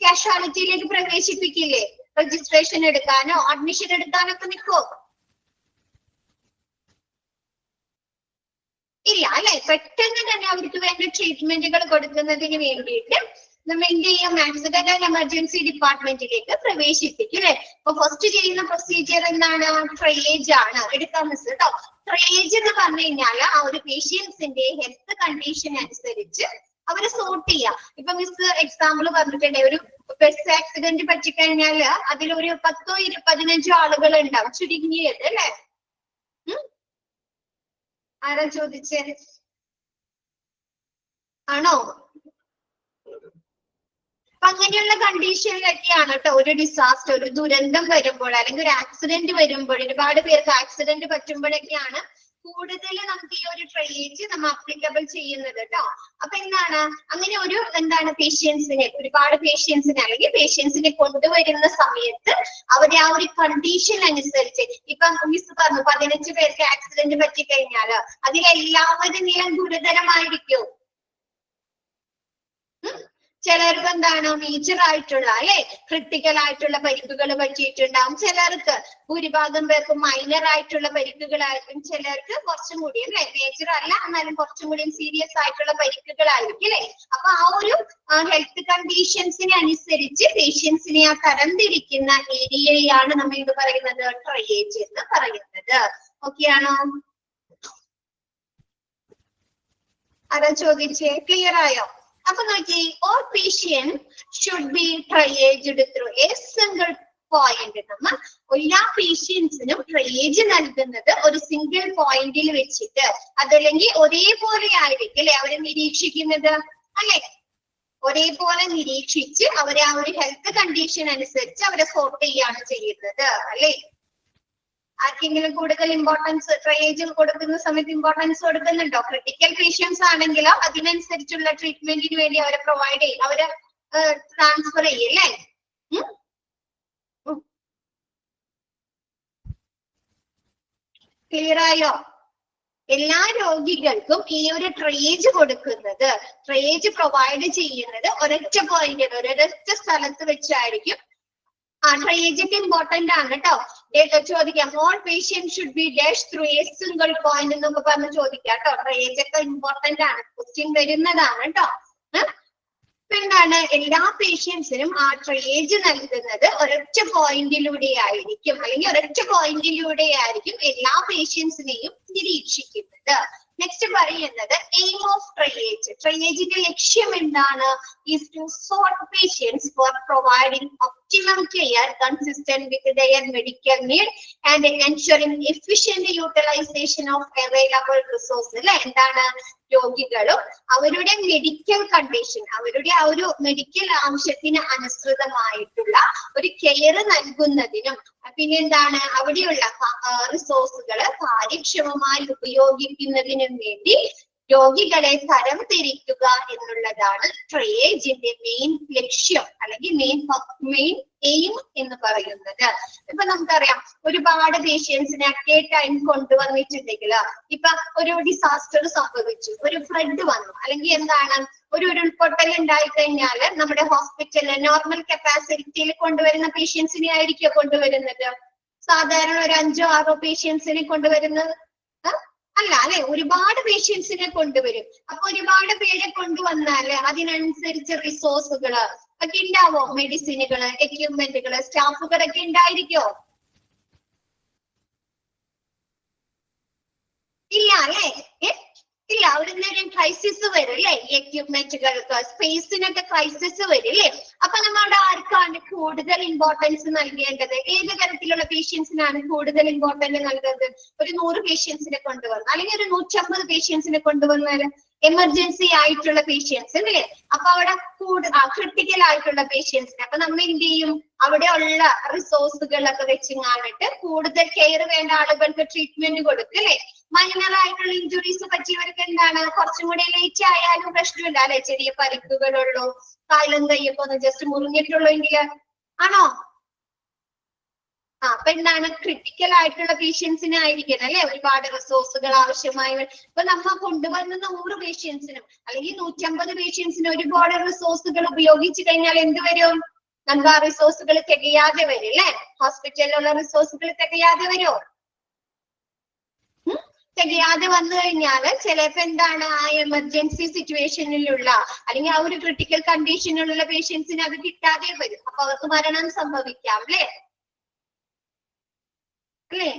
കാഷ്വാലിറ്റിയിലേക്ക് പ്രവേശിപ്പിക്കില്ലേ? രജിസ്ട്രേഷൻ എടുക്കാനോ അഡ്മിഷൻ എടുക്കാനോ ഒക്കെ നിൽക്കോ? ഇല്ല അല്ലെ. പെട്ടെന്ന് തന്നെ അവർക്ക് വേണ്ട ട്രീറ്റ്മെന്റുകൾ കൊടുക്കുന്നതിന് വേണ്ടിയിട്ട് നമ്മൾ എന്ത് ചെയ്യും? ആക്സിഡന്റ് ആൻഡ് എമർജൻസി ഡിപ്പാർട്ട്മെന്റിലേക്ക് പ്രവേശിപ്പിക്കും അല്ലെ. അപ്പൊ ഫസ്റ്റ് ചെയ്യുന്ന പ്രൊസീജിയർ എന്താണ്? ട്രയേജ് ആണ്. എടുക്കാൻ മിസ് കേട്ടോ. ട്രയേജ് എന്ന് പറഞ്ഞു കഴിഞ്ഞാൽ ആ ഒരു പേഷ്യൻസിന്റെ ഹെൽത്ത് കണ്ടീഷൻ അനുസരിച്ച് അവരെ സോർട്ട് ചെയ്യാം. ഇപ്പൊ മിസ് എക്സാമ്പിൾ പറഞ്ഞിട്ടുണ്ടെ ഒരു ബസ് ആക്സിഡന്റ് പറ്റിക്കഴിഞ്ഞാല് അതിലൊരു 10-15 ആളുകൾ ഉണ്ടാവും ചുരുങ്ങിയത് അല്ലെ. ആരാ ചോദിച്ചേ? ആണോ? അപ്പൊ അങ്ങനെയുള്ള കണ്ടീഷനിലൊക്കെയാണ് കേട്ടോ ഒരു ഡിസാസ്റ്റർ, ഒരു ദുരന്തം വരുമ്പോൾ അല്ലെങ്കിൽ ഒരു ആക്സിഡന്റ് വരുമ്പോൾ, ഒരുപാട് പേർക്ക് ആക്സിഡന്റ് പറ്റുമ്പോഴൊക്കെയാണ് കൂടുതൽ നമുക്ക് ഈ ഒരു ട്രയേജ് നമ്മൾ അപ്ലിക്കബിൾ ചെയ്യുന്നത് കേട്ടോ. അപ്പൊ എന്താണ് അങ്ങനെ ഒരു എന്താണ് പേഷ്യൻസിനെ ഒരുപാട് പേഷ്യൻസിനെ അല്ലെങ്കിൽ പേഷ്യൻസിനെ കൊണ്ടുവരുന്ന സമയത്ത് അവരെ ആ ഒരു കണ്ടീഷൻ അനുസരിച്ച് ഇപ്പൊ മിസ് പറഞ്ഞു 15 പേർക്ക് ആക്സിഡന്റ് പറ്റിക്കഴിഞ്ഞാൽ അതിലെല്ലാവരും നിലം ഗുരുതരമായിരിക്കും. ചിലർക്ക് എന്താണ് മേജർ ആയിട്ടുള്ള അല്ലെ ക്രിട്ടിക്കൽ ആയിട്ടുള്ള പരിക്കുകൾ പറ്റിയിട്ടുണ്ടാവും. ചിലർക്ക് ഭൂരിഭാഗം പേർക്ക് മൈനർ ആയിട്ടുള്ള പരിക്കുകളായിരിക്കും. ചിലർക്ക് കുറച്ചും കൂടി അല്ലെ മേജർ അല്ല എന്നാലും കുറച്ചും കൂടി സീരിയസ് ആയിട്ടുള്ള പരിക്കുകളായിരിക്കും അല്ലെ. അപ്പൊ ആ ഒരു ഹെൽത്ത് കണ്ടീഷൻസിനെ അനുസരിച്ച് പേഷ്യൻസിനെ ആ തരംതിരിക്കുന്ന ഏരിയയാണ് നമ്മൾ ഇത് പറയുന്നത് ട്രയേജ് എന്ന് പറയുന്നത്. ഓക്കെ ആണോ? ആരാ ചോദിച്ചേ? ക്ലിയർ ആയോ? അപ്പൊ നോക്കി all patient should be triaged through a single point. നമ്മ എല്ലാ പേഷ്യൻസിനും ട്രയേജ് നൽകുന്നത് ഒരു സിംഗിൾ പോയിന്റിൽ വെച്ചിട്ട് അതല്ലെങ്കിൽ ഒരേപോലെ ആയിരിക്കും അല്ലെ അവരെ നിരീക്ഷിക്കുന്നത് അല്ലെ. ഒരേപോലെ നിരീക്ഷിച്ച് അവരെ ആ ഒരു ഹെൽത്ത് കണ്ടീഷൻ അനുസരിച്ച് അവരെ സോർട്ട് ചെയ്യാണ് ചെയ്യുന്നത് അല്ലെ. ആർക്കെങ്കിലും കൂടുതൽ ഇമ്പോർട്ടൻസ് ട്രയേജിൽ കൊടുക്കുന്ന സമയത്ത് ഇമ്പോർട്ടൻസ് കൊടുക്കുന്നുണ്ടോ? ക്രിട്ടിക്കൽ പേഷ്യൻസ് ആണെങ്കിലോ അതിനനുസരിച്ചുള്ള ട്രീറ്റ്മെന്റിന് വേണ്ടി അവരെ പ്രൊവൈഡ് ചെയ്യും, അവരെ ട്രാൻസ്ഫർ ചെയ്യല്ലേ. ക്ലിയർ ആയോ? എല്ലാ രോഗികൾക്കും ഈ ഒരു ട്രയേജ് കൊടുക്കുന്നത് ട്രയേജ് പ്രൊവൈഡ് ചെയ്യുന്നത് ഒരൊറ്റ പോയിന്റ് ഒരൊറ്റ സ്ഥലത്ത് വെച്ചായിരിക്കും. ട്രയേജ് ഒക്കെ ഇമ്പോർട്ടന്റ് ആണ് കേട്ടോ. ചോദിക്കാം all patients should be dash through a single point എന്നൊക്കെ പറഞ്ഞ് ചോദിക്കാം കേട്ടോ. ട്രയേജ് ഒക്കെ ഇമ്പോർട്ടന്റ് ആണ്, ക്വസ്റ്റ്യൻ വരുന്നതാണ് കേട്ടോ. എന്താണ് എല്ലാ പേഷ്യൻസിനും ആ ട്രയേജ് നൽകുന്നത് ഒരൊറ്റ പോയിന്റിലൂടെ ആയിരിക്കും അല്ലെങ്കിൽ ഒരൊറ്റ പോയിന്റിലൂടെ ആയിരിക്കും എല്ലാ പേഷ്യൻസിനെയും നിരീക്ഷിക്കുന്നത്. നെക്സ്റ്റ് പറയുന്നത് എയിം ഓഫ് ട്രയേജ്. ട്രയേജിന്റെ ലക്ഷ്യം എന്താണ്? Is to sort patients for providing optimum care consistent with their medical need and ensuring efficient utilization of available resources. എന്താണ് രോഗികളും അവരുടെ മെഡിക്കൽ കണ്ടീഷൻ അവരുടെ ആ ഒരു മെഡിക്കൽ ആവശ്യത്തിന് അനുസൃതമായിട്ടുള്ള ഒരു കെയർ നൽകുന്നതിനും പിന്നെന്താണ് അവിടെയുള്ള റിസോഴ്സുകൾ കാര്യക്ഷമമായി ഉപയോഗിക്കുന്നതിനും വേണ്ടി രോഗികളെ തരം തിരിക്കുക എന്നുള്ളതാണ് ട്രയേജിന്റെ മെയിൻ ലക്ഷ്യം അല്ലെങ്കിൽ മെയിൻ എയിം എന്ന് പറയുന്നത്. ഇപ്പൊ നമുക്കറിയാം ഒരുപാട് പേഷ്യൻസിനെ അറ്റ് എ ടൈം കൊണ്ടുവന്നിട്ടുണ്ടെങ്കിൽ ഇപ്പൊ ഒരു ഡിസാസ്റ്റർ സംഭവിച്ചു, ഒരു ഫ്ലഡ് വന്നു അല്ലെങ്കിൽ എന്താണ് ഒരു ഉരുൾപൊട്ടൽ ഉണ്ടായി കഴിഞ്ഞാൽ നമ്മുടെ ഹോസ്പിറ്റലിൽ നോർമൽ കപ്പാസിറ്റിയിൽ കൊണ്ടുവരുന്ന പേഷ്യൻസിനെ ആയിരിക്കും കൊണ്ടുവരുന്നത്. സാധാരണ ഒരു 5-6 പേഷ്യൻസിനെ കൊണ്ടുവരുന്നത് അല്ല അല്ലെ, ഒരുപാട് പേഷ്യൻസിനെ കൊണ്ടുവരും. അപ്പൊ ഒരുപാട് പേരെ കൊണ്ടുവന്നാല് അതിനനുസരിച്ച് റിസോഴ്സുകള് ഒക്കെ ഉണ്ടാവോ? മെഡിസിനുകള്, എക്യുപ്മെന്റുകള്, സ്റ്റാഫുകളൊക്കെ ഉണ്ടായിരിക്കോ? ഇല്ല അല്ലെ, ഇല്ല. അവിടുന്ന് ക്രൈസിസ് വരും അല്ലെ, എക്യുപ്മെന്റുകൾക്ക് സ്പേസിനൊക്കെ ക്രൈസിസ് വരും അല്ലെ. അപ്പൊ നമ്മുടെ ആർക്കാണ് കൂടുതൽ ഇമ്പോർട്ടൻസ് നൽകേണ്ടത്? ഏത് തരത്തിലുള്ള പേഷ്യൻസിനാണ് കൂടുതൽ ഇമ്പോർട്ടൻസ് നൽകുന്നത്? ഒരു 100 പേഷ്യൻസിനെ കൊണ്ടുവന്നു അല്ലെങ്കിൽ ഒരു 150 പേഷ്യൻസിനെ കൊണ്ടുവന്നാല് എമർജൻസി ആയിട്ടുള്ള പേഷ്യൻസ് അല്ലേ. അപ്പൊ അവിടെ ക്രിട്ടിക്കൽ ആയിട്ടുള്ള പേഷ്യൻസിന് അപ്പൊ നമ്മൾ എന്ത് ചെയ്യും? അവിടെ ഉള്ള റിസോഴ്സുകളൊക്കെ വെച്ചിങ്ങാണിട്ട് കൂടുതൽ കെയർ വേണ്ട ആളുകൾക്ക് ട്രീറ്റ്മെന്റ് കൊടുക്കും അല്ലെ. മൈനർ ആയിട്ടുള്ള ഇഞ്ചുറീസ് പറ്റിയവർക്ക് എന്താണ് കുറച്ചും കൂടി ലേറ്റ് ആയാലും പ്രശ്നമില്ല അല്ലെ. ചെറിയ പരിക്കുകളുള്ളൂ, കാലും കയ്യൊക്കെ ഒന്ന് ജസ്റ്റ് മുറിഞ്ഞിട്ടുള്ളൂ എങ്കിൽ ആണോ? അപ്പൊ എന്താണ് ക്രിട്ടിക്കൽ ആയിട്ടുള്ള പേഷ്യൻസിനായിരിക്കും അല്ലെ ഒരുപാട് റിസോഴ്സുകൾ ആവശ്യമായി. ഇപ്പൊ നമ്മ കൊണ്ടുവന്ന 100 പേഷ്യൻസിനും അല്ലെങ്കിൽ 150 പേഷ്യൻസിനും ഒരുപാട് റിസോഴ്സുകൾ ഉപയോഗിച്ചു കഴിഞ്ഞാൽ എന്ത് വരും? നമുക്ക് ആ റിസോഴ്സുകൾ തികയാതെ വരും അല്ലെ. ഹോസ്പിറ്റലിലുള്ള റിസോഴ്സുകൾ തികയാതെ വരുമോ? തികയാതെ വന്നു കഴിഞ്ഞാല് ചിലപ്പോ എന്താണ് ആ എമർജൻസി സിറ്റുവേഷനിലുള്ള അല്ലെങ്കിൽ ആ ഒരു ക്രിട്ടിക്കൽ കണ്ടീഷനിലുള്ള പേഷ്യൻസിന് അത് കിട്ടാതെ വരും. അപ്പൊ അവർക്ക് മരണം സംഭവിക്കാം അല്ലേ. അല്ലേ?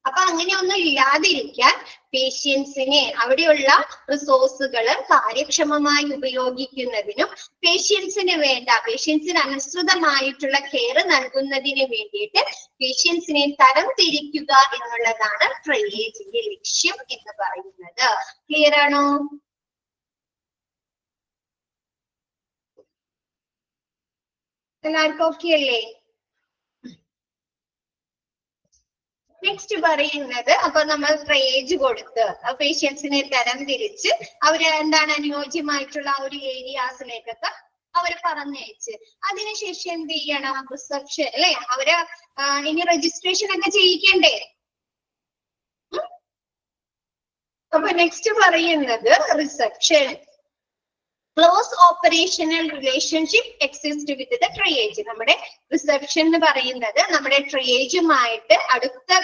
അപ്പൊ അങ്ങനെയൊന്നും ഇല്ലാതിരിക്കാൻ പേഷ്യൻസിനെ അവിടെയുള്ള റിസോഴ്സുകൾ കാര്യക്ഷമമായി ഉപയോഗിക്കുന്നതിനും പേഷ്യൻസിന് അനുസൃതമായിട്ടുള്ള കെയർ നൽകുന്നതിന് വേണ്ടിയിട്ട് പേഷ്യൻസിനെ തരം തിരിക്കുക എന്നുള്ളതാണ് ട്രയേജിന്റെ ലക്ഷ്യം എന്ന് പറയുന്നത്. ക്ലിയർ ആണോ? എല്ലാവർക്കും ഓക്കെ അല്ലേ? നെക്സ്റ്റ് പറയുന്നത് അപ്പൊ നമ്മൾ ട്രയേജ് കൊടുത്ത് പേഷ്യൻസിനെ തരം തിരിച്ച് അവര് എന്താണ് അനുയോജ്യമായിട്ടുള്ള ആ ഒരു ഏരിയാസിലേക്കൊക്കെ അവര് പറഞ്ഞയച്ച് അതിനുശേഷം എന്ത് ചെയ്യണം? റിസപ്ഷൻ അല്ലെ? അവര് ഇനി രജിസ്ട്രേഷൻ ഒക്കെ ചെയ്യിക്കണ്ടേ? അപ്പൊ നെക്സ്റ്റ് പറയുന്നത് reception. Close operational relationship exist with the triage. നമ്മുടെ റിസപ്ഷൻ എന്ന് പറയുന്നത് നമ്മുടെ ട്രയേജുമായിട്ട് അടുത്ത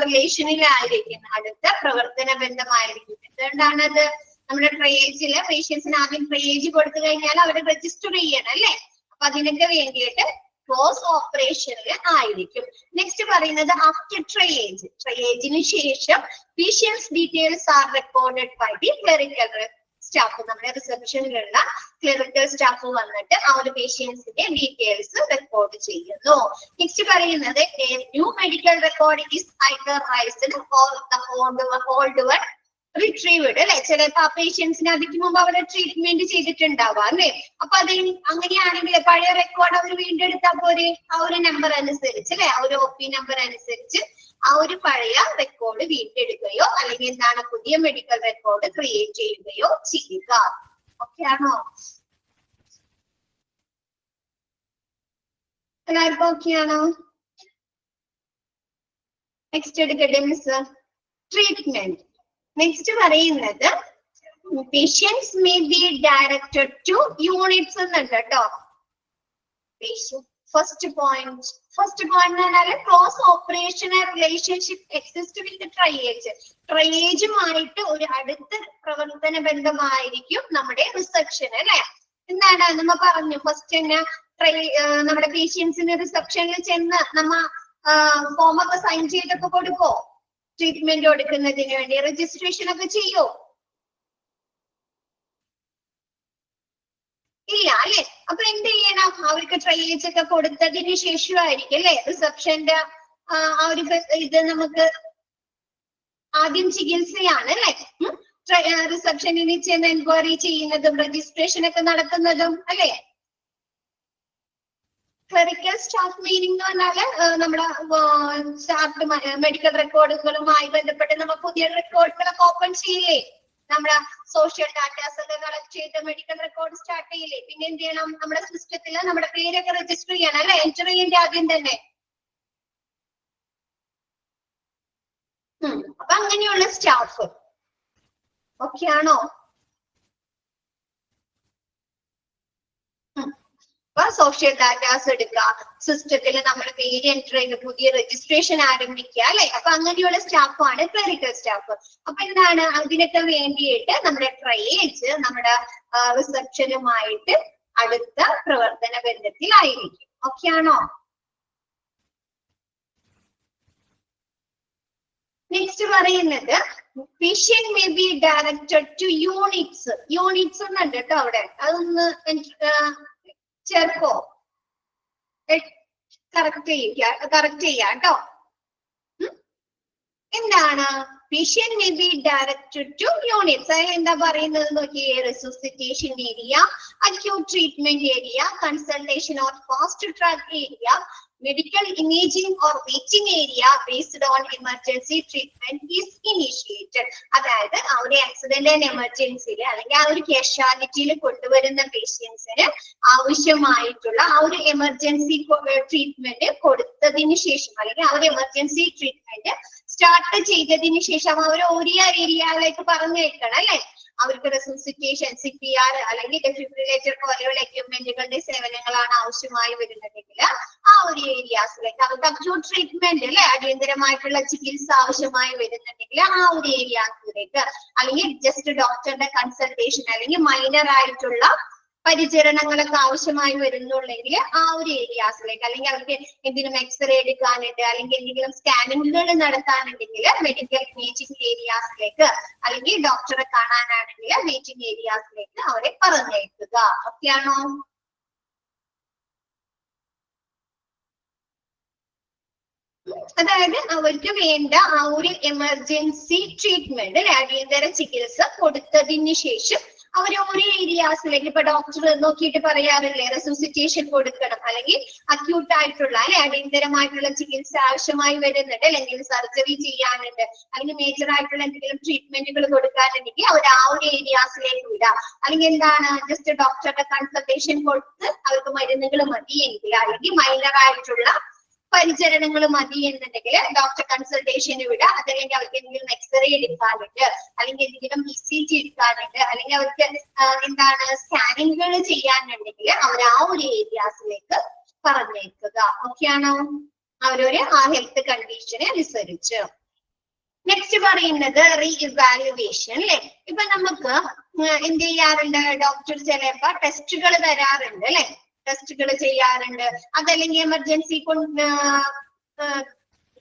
റിലേഷനിലായിരിക്കും, അടുത്ത പ്രവർത്തന ബന്ധമായിരിക്കും. എന്തുകൊണ്ടാണത്? നമ്മുടെ ട്രയേജില് പേഷ്യൻസിന് ആദ്യം ട്രയേജ് കൊടുത്തു കഴിഞ്ഞാൽ അവരെ രജിസ്റ്റർ ചെയ്യണം അല്ലെ? അപ്പൊ അതിനൊക്കെ വേണ്ടിയിട്ട് ക്ലോസ് ഓപ്പറേഷനിൽ ആയിരിക്കും. നെക്സ്റ്റ് പറയുന്നത് ആഫ്റ്റർ ട്രയേജ്. ട്രയേജിന് ശേഷം patients details are recorded by the clerical staff. നമ്മുടെ റിസപ്ഷനിലുള്ള ക്ലറിക്കൽ സ്റ്റാഫ് വന്നിട്ട് ആ ഒരു പേഷ്യൻസിന്റെ ഡീറ്റെയിൽസ് റെക്കോർഡ് ചെയ്യുന്നു. നെക്സ്റ്റ് പറയുന്നത് new medical record is either raised or the old one retrieved അല്ലെ? ചിലപ്പോ ആ പേഷ്യൻസിന് അതിന് മുമ്പ് അവരെ ട്രീറ്റ്മെന്റ് ചെയ്തിട്ടുണ്ടാവാം അല്ലെ? അപ്പൊ അത് അങ്ങനെയാണെങ്കിൽ പഴയ റെക്കോർഡ് അവർ വീണ്ടെടുത്താൽ പോരെ? ആ ഒരു നമ്പർ അനുസരിച്ച് അല്ലെ, ആ ഒരു OP നമ്പർ അനുസരിച്ച് ആ ഒരു പഴയ റെക്കോർഡ് വീണ്ടെടുക്കുകയോ അല്ലെങ്കിൽ എന്താണ് പുതിയ മെഡിക്കൽ റെക്കോർഡ് ക്രിയേറ്റ് ചെയ്യുകയോ ചെയ്യുക. ഓക്കെ ആണോ? എല്ലാവർക്കും ഓക്കെ ആണോ? നെക്സ്റ്റ് എടുക്കട്ടെ മിസ്. ട്രീറ്റ്മെന്റ്. നെക്സ്റ്റ് പറയുന്നത് patients may be directed to units എന്നുണ്ട് കേട്ടോ. ഫസ്റ്റ് പോയിന്റ് എന്ന് പറഞ്ഞാൽ close operational relationship exist with triage. ട്രയേജുമായിട്ട് ഒരു അടുത്ത പ്രവർത്തന ബന്ധമായിരിക്കും നമ്മുടെ റിസപ്ഷൻ അല്ലെ? എന്താണ് നമ്മ പറഞ്ഞു ഫസ്റ്റ് തന്നെ നമ്മുടെ പേഷ്യൻസിന് റിസപ്ഷനിൽ ചെന്ന് നമ്മ ഫോം ഒക്കെ സൈൻ ചെയ്തൊക്കെ കൊടുക്കോ? ട്രീറ്റ്മെന്റ് കൊടുക്കുന്നതിന് വേണ്ടി രജിസ്ട്രേഷൻ ഒക്കെ ചെയ്യോ? ഇല്ല അല്ലെ? അപ്പൊ എന്ത് ചെയ്യണം? അവർക്ക് ട്രയേജ് ഒക്കെ കൊടുത്തതിന് ശേഷമായിരിക്കും അല്ലെ റിസപ്ഷന്റെ ആ ഒരു ഇത് നമുക്ക് ആദ്യം ചികിത്സയാണ് അല്ലെ? റിസപ്ഷനിൽ ചെന്ന് എൻക്വയറി ചെയ്യുന്നതും രജിസ്ട്രേഷൻ ഒക്കെ നടത്തുന്നതും അല്ലെ? ക്ലറിക്കൽ സ്റ്റാഫ് മീനിങ് എന്ന് പറഞ്ഞാല് നമ്മുടെ സ്റ്റാഫ് മെഡിക്കൽ റെക്കോർഡുകളുമായി ബന്ധപ്പെട്ട് നമ്മൾ പുതിയ റെക്കോർഡുകളൊക്കെ ഓപ്പൺ ചെയ്യില്ലേ? നമ്മുടെ സോഷ്യൽ ഡാറ്റാസ് ഒക്കെ കളക്ട് ചെയ്ത് മെഡിക്കൽ റെക്കോർഡ് സ്റ്റാർട്ട് ചെയ്യില്ലേ? പിന്നെ എന്ത് ചെയ്യണം? നമ്മുടെ സിസ്റ്റത്തിൽ നമ്മുടെ പേരൊക്കെ രജിസ്റ്റർ ചെയ്യണം അല്ലെ? എൻറ്റർ ചെയ്യേണ്ട ആദ്യം തന്നെ. അപ്പൊ അങ്ങനെയുള്ള സ്റ്റാഫ് ഓക്കെ ആണോ? അപ്പൊ സോഷ്യൽ ഡാറ്റാസ് എടുക്കുക, സിസ്റ്റത്തിൽ നമ്മുടെ പേര് എൻറ്റർ ചെയ്ത് പുതിയ രജിസ്ട്രേഷൻ ആരംഭിക്കുക അല്ലെ? അപ്പൊ അങ്ങനെയുള്ള സ്റ്റാഫാണ് ക്ലറിക്കൽ സ്റ്റാഫ്. അപ്പൊ എന്താണ് അതിനൊക്കെ വേണ്ടിയിട്ട് നമ്മുടെ ട്രയേജ് നമ്മുടെ റിസപ്ഷനുമായിട്ട് അടുത്ത പ്രവർത്തന ബന്ധത്തിലായിരിക്കും. ഓക്കെ ആണോ? നെക്സ്റ്റ് പറയുന്നത് patient may be directed to units. Units എന്നുണ്ട് കേട്ടോ അവിടെ, അതൊന്ന് ചേർക്കോ? കറക്റ്റ് ചെയ്യാം കേട്ടോ. എന്താണ് patient may be directed to units? എന്താ പറയുന്നത് നോക്കിയേ? resuscitation area, acute treatment area, consultation or fast track area, medical imaging or waiting area based on emergency treatment is initiated. അതായത് ആ ഒരു ആക്സിഡന്റ് ആൻഡ് എമർജൻസിയിൽ അല്ലെങ്കിൽ ആ ഒരു കാഷ്വാലിറ്റിയിൽ കൊണ്ടുവരുന്ന പേഷ്യൻസിന് ആവശ്യമായിട്ടുള്ള ആ ഒരു എമർജൻസി ട്രീറ്റ്മെന്റ് കൊടുത്തതിന് ശേഷം അല്ലെങ്കിൽ ആ ഒരു എമർജൻസി ട്രീറ്റ്മെന്റ് സ്റ്റാർട്ട് ചെയ്തതിന് ശേഷം അവർ ഓരോ ഏരിയയിലേക്ക് പറഞ്ഞേക്കണം അല്ലെ? അവർക്ക് റെസിസിറ്റേഷൻ, CPR അല്ലെങ്കിൽ ഡെഫിബ്രിലേറ്റർ പോലെയുള്ള എക്യുപ്മെന്റുകളുടെ സേവനങ്ങളാണ് ആവശ്യമായി വരുന്നതെങ്കിൽ ആ ഒരു ഏരിയാസിലേക്ക്, അവർക്ക് അക്യൂട്ട് ട്രീറ്റ്മെന്റ് അല്ലെ, അടിയന്തരമായിട്ടുള്ള ചികിത്സ ആവശ്യമായി വരുന്നുണ്ടെങ്കിൽ ആ ഒരു ഏരിയാസിലേക്ക്, അല്ലെങ്കിൽ ജസ്റ്റ് ഡോക്ടറുടെ കൺസൾട്ടേഷൻ അല്ലെങ്കിൽ മൈനർ ആയിട്ടുള്ള പരിചരണങ്ങളൊക്കെ ആവശ്യമായി വരുന്നുണ്ടെങ്കിൽ ആ ഒരു ഏരിയാസിലേക്ക്, അല്ലെങ്കിൽ അവർക്ക് എന്തെങ്കിലും എക്സ്റേ എടുക്കാനുണ്ട് അല്ലെങ്കിൽ എന്തെങ്കിലും സ്കാനിങ്ങുകൾ നടത്താനുണ്ടെങ്കിൽ മെഡിക്കൽ ഇമേജിംഗ് ഏരിയാസിലേക്ക്, അല്ലെങ്കിൽ ഡോക്ടറെ കാണാനാണെങ്കിൽ വെയിറ്റിംഗ് ഏരിയാസിലേക്ക് അവരെ പറഞ്ഞേക്കുക. ഓക്കെയാണോ? അതായത് അവർക്ക് വേണ്ട ആ ഒരു എമർജൻസി ട്രീറ്റ്മെന്റ് അടിയന്തര ചികിത്സ കൊടുത്തതിന് ശേഷം അവർ ഓരോ ഏരിയാസിലേക്ക് ഇപ്പൊ ഡോക്ടർ നോക്കിയിട്ട് പറയാറില്ലേ റെസിസിറ്റേഷൻ കൊടുക്കണം, അല്ലെങ്കിൽ അക്യൂട്ട് ആയിട്ടുള്ള അല്ലെ അടിയന്തരമായിട്ടുള്ള ചികിത്സ ആവശ്യമായി വരുന്നുണ്ട്, അല്ലെങ്കിൽ സർജറി ചെയ്യാനുണ്ട്, അല്ലെങ്കിൽ മേജർ ആയിട്ടുള്ള എന്തെങ്കിലും ട്രീറ്റ്മെന്റുകൾ കൊടുക്കാനുണ്ടെങ്കിൽ അവർ ആ ഒരു ഏരിയാസിലേക്ക് വിടാം. അല്ലെങ്കിൽ എന്താണ് ജസ്റ്റ് ഡോക്ടറുടെ കൺസൾട്ടേഷൻ കൊടുത്ത് അവർക്ക് മരുന്നുകൾ മതിയെങ്കിൽ, അല്ലെങ്കിൽ മൈനർ ആയിട്ടുള്ള പരിചരണങ്ങൾ മതി എന്നുണ്ടെങ്കിൽ ഡോക്ടർ കൺസൾട്ടേഷന് വിടുക. അതല്ലെങ്കിൽ അവർക്ക് എന്തെങ്കിലും എക്സ്റേ എടുക്കാനുണ്ട്, അല്ലെങ്കിൽ എന്തെങ്കിലും ECG എടുക്കാനുണ്ട്, അല്ലെങ്കിൽ അവർക്ക് എന്താണ് സ്കാനിങ്ങുകൾ ചെയ്യാനുണ്ടെങ്കിൽ അവർ ആ ഒരു ഏരിയാസിലേക്ക് പറഞ്ഞേക്കുക. ഓക്കെ ആണോ? അവരൊരു ആ ഹെൽത്ത് കണ്ടീഷനെ അനുസരിച്ച്. നെക്സ്റ്റ് പറയുന്നത് റീഇവാലുവേഷൻ അല്ലെ. ഇപ്പൊ നമുക്ക് എന്ത് ചെയ്യാറുണ്ട്, ഡോക്ടർ ചിലപ്പോ ടെസ്റ്റുകൾ തരാറുണ്ട് അല്ലെ, ടെസ്റ്റുകൾ ചെയ്യാറുണ്ട്. അതല്ലെങ്കിൽ എമർജൻസി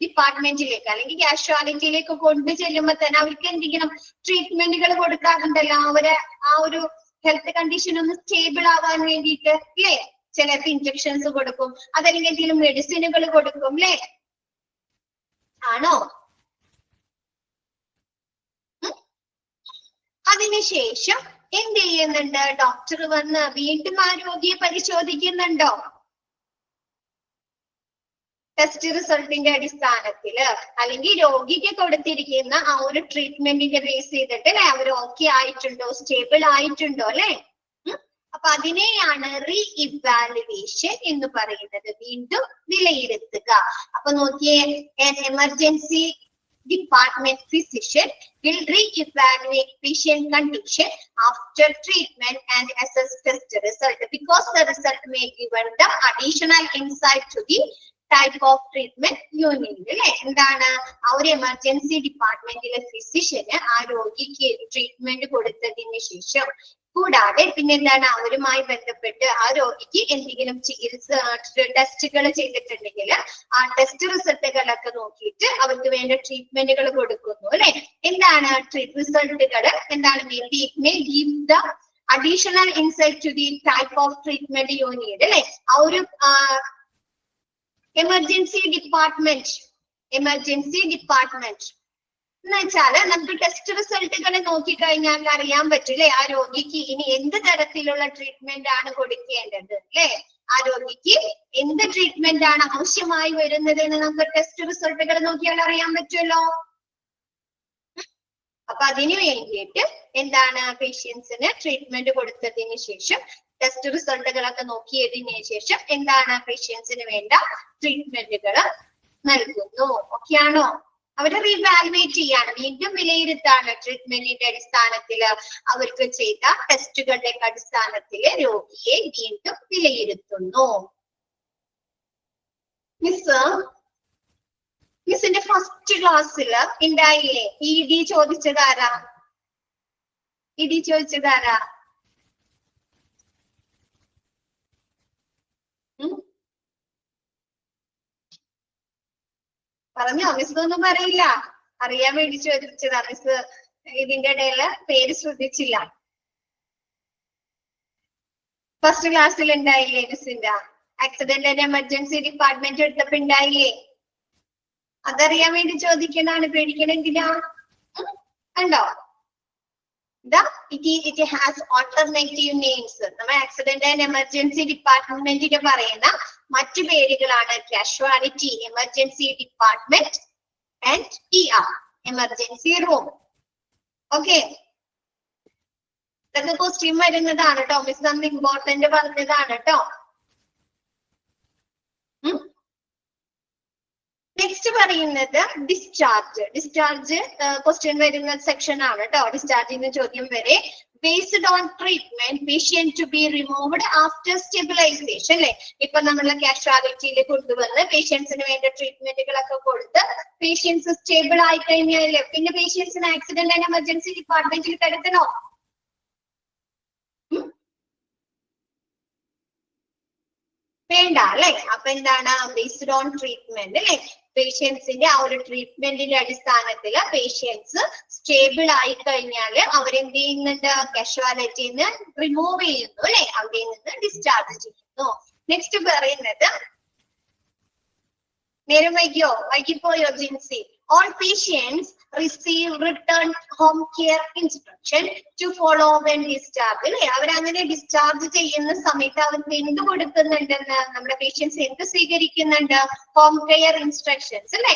ഡിപ്പാർട്ട്മെന്റിലേക്ക് അല്ലെങ്കിൽ കാഷ്വാലിറ്റിയിലേക്ക് കൊണ്ടു ചെല്ലുമ്പോ തന്നെ അവർക്ക് എന്തെങ്കിലും ട്രീറ്റ്മെന്റുകൾ കൊടുക്കാറുണ്ടല്ലോ, അവരെ ആ ഒരു ഹെൽത്ത് കണ്ടീഷൻ ഒന്ന് സ്റ്റേബിൾ ആവാൻ വേണ്ടിയിട്ട് അല്ലേ. ചിലർക്ക് ഇഞ്ചക്ഷൻസ് കൊടുക്കും, അതല്ലെങ്കിൽ എന്തെങ്കിലും മെഡിസിനുകൾ കൊടുക്കും അല്ലേ, ആണോ? അതിനുശേഷം എന്ത് ചെയ്യുന്നുണ്ട്, ഡോക്ടർ വന്ന് വീണ്ടും ആ രോഗിയെ പരിശോധിക്കുന്നുണ്ടോ? ടെസ്റ്റ് റിസൾട്ടിന്റെ അടിസ്ഥാനത്തില് അല്ലെങ്കിൽ രോഗിക്ക് കൊടുത്തിരിക്കുന്ന ആ ഒരു ട്രീറ്റ്മെന്റിന്റെ ബേസ് ചെയ്തിട്ട് അല്ലെ അവർ ഓക്കെ ആയിട്ടുണ്ടോ, സ്റ്റേബിൾ ആയിട്ടുണ്ടോ അല്ലെ. അപ്പൊ അതിനെയാണ് റീഇവാലുവേഷൻ എന്ന് പറയുന്നത്, വീണ്ടും വിലയിരുത്തുക. അപ്പൊ നോക്കിയേ, emergency department physician will re-evaluate patient condition after treatment and assess test result, because the result may give them additional insight to the type of treatment you need. എന്താണ് ആ ഒരു എമർജൻസി ഡിപ്പാർട്ട്മെന്റിലെ ഫിസിഷ്യന് ആ രോഗിക്ക് ട്രീറ്റ്മെന്റ് കൊടുത്തതിന് ശേഷം കൂടാതെ പിന്നെന്താണ് അവരുമായി ബന്ധപ്പെട്ട് ആ രോഗിക്ക് എന്തെങ്കിലും ചികിത്സ ടെസ്റ്റുകൾ ചെയ്തിട്ടുണ്ടെങ്കിൽ ആ ടെസ്റ്റ് റിസൾട്ടുകളൊക്കെ നോക്കിയിട്ട് അവർക്ക് വേണ്ട ട്രീറ്റ്മെന്റുകൾ കൊടുക്കുന്നു അല്ലെ. എന്താണ് റിസൾട്ടുകൾ എന്താണ് give the additional insight to the type of treatment you need അല്ലെ. ആ ഒരു എമർജൻസി ഡിപ്പാർട്ട്മെന്റ് എന്ന് വെച്ചാല് നമുക്ക് ടെസ്റ്റ് റിസൾട്ടുകൾ നോക്കിക്കഴിഞ്ഞാൽ അറിയാൻ പറ്റില്ലേ ആ രോഗിക്ക് ഇനി എന്ത് തരത്തിലുള്ള ട്രീറ്റ്മെന്റ് ആണ് കൊടുക്കേണ്ടത് അല്ലെ. ആ രോഗിക്ക് എന്ത് ട്രീറ്റ്മെന്റ് ആണ് ആവശ്യമായി വരുന്നത് എന്ന് നമുക്ക് ടെസ്റ്റ് റിസൾട്ടുകൾ നോക്കിയാൽ അറിയാൻ പറ്റുമല്ലോ. അപ്പൊ അതിനു വേണ്ടിയിട്ട് എന്താണ് പേഷ്യൻസിന് ട്രീറ്റ്മെന്റ് കൊടുത്തതിന് ശേഷം ടെസ്റ്റ് റിസൾട്ടുകളൊക്കെ നോക്കിയതിന് ശേഷം എന്താണ് പേഷ്യൻസിന് വേണ്ട ട്രീറ്റ്മെന്റുകൾ നൽകുന്നു. ഓക്കെ ആണോ? അവരെ റീവാലുവേറ്റ് ചെയ്യാണ്, വീണ്ടും വിലയിരുത്താണ്. ട്രീറ്റ്മെന്റിന്റെ അടിസ്ഥാനത്തില് അവർക്ക് ചെയ്ത ടെസ്റ്റുകളുടെ അടിസ്ഥാനത്തില് രോഗിയെ വീണ്ടും വിലയിരുത്തുന്നു. മിസ്സിന്റെ ഫസ്റ്റ് ക്ലാസ്സില് ഉണ്ടായില്ലേ ED ചോദിച്ചതാരാ? ED ചോദിച്ചതാരാ? പറഞ്ഞോ? മിസ് ഒന്നും പറയില്ല, അറിയാൻ വേണ്ടി ചോദിച്ചതാ. മിസ് ഇതിന്റെ ഇടയില് പേര് ശ്രദ്ധിച്ചില്ല. ഫസ്റ്റ് ക്ലാസ്സിൽ ഉണ്ടായില്ലേ മിസ്സിന്റെ ആക്സിഡന്റ് ആൻഡ് എമർജൻസി ഡിപ്പാർട്ട്മെന്റ് എടുത്തപ്പോ ഉണ്ടായില്ലേ? അതറിയാൻ വേണ്ടി ചോദിക്കണാണ്, പേടിക്കണെന്തിനാ? കണ്ടോ? It has alternative names. നമ്മൾ ആക്സിഡന്റ് ആൻഡ് എമർജൻസി ഡിപ്പാർട്ട്മെന്റിന് പറയുന്ന മറ്റു പേരുകളാണ് casualty, emergency department and ER, emergency room. Okay, ഇതൊക്കെ ക്വസ്റ്റ്യൻ വരുന്നതാണ് കേട്ടോ. മിസ് അന്ന് ഇമ്പോർട്ടന്റ് പറഞ്ഞതാണ് കേട്ടോ. നെക്സ്റ്റ് പറയുന്നത് ഡിസ്ചാർജ് ക്വസ്റ്റ്യൻ വരുന്ന സെക്ഷൻ ആണ് കേട്ടോ. ഡിസ്ചാർജിന്റെ ചോദ്യം വരെ. Based on treatment patient to be removed after stabilization അല്ലെ. ഇപ്പൊ നമ്മളെ കാഷ്വാലിറ്റിയിൽ കൊണ്ടുവന്ന് പേഷ്യൻസിന് വേണ്ട ട്രീറ്റ്മെന്റുകളൊക്കെ കൊടുത്ത് പേഷ്യൻസ് സ്റ്റേബിൾ ആയി കഴിഞ്ഞാൽ പിന്നെ പേഷ്യൻസിന് ആക്സിഡന്റ് ആൻഡ് എമർജൻസി ഡിപ്പാർട്ട്മെന്റിൽ കിടത്തണോ? വേണ്ട അല്ലെ. അപ്പൊ എന്താണ് ബേസ്ഡ് ഓൺ ട്രീറ്റ്മെന്റ് അല്ലെ. പേഷ്യൻസിന്റെ ആ ഒരു ട്രീറ്റ്മെന്റിന്റെ അടിസ്ഥാനത്തില് പേഷ്യൻസ് സ്റ്റേബിൾ ആയി കഴിഞ്ഞാൽ അവരെന്ത് ചെയ്യുന്നുണ്ട്, കാഷ്വാലിറ്റിയിൽ നിന്ന് റിമൂവ് ചെയ്യുന്നു അല്ലെ, അവിടെ നിന്ന് ഡിസ്ചാർജ് ചെയ്യുന്നു. നെക്സ്റ്റ് പറയുന്നത് നേരം വൈകിപ്പോയോ Jincy? all patients receive return home care instruction to follow when discharged. അല്ലെ, അവരങ്ങനെ ഡിസ്ചാർജ് ചെയ്യുന്ന സമയത്ത് അവർക്ക് എന്ത് കൊടുക്കുന്നുണ്ടെന്ന്, നമ്മുടെ പേഷ്യൻസ് എന്ത് സ്വീകരിക്കുന്നുണ്ട്? ഹോം കെയർ ഇൻസ്ട്രക്ഷൻസ് അല്ലെ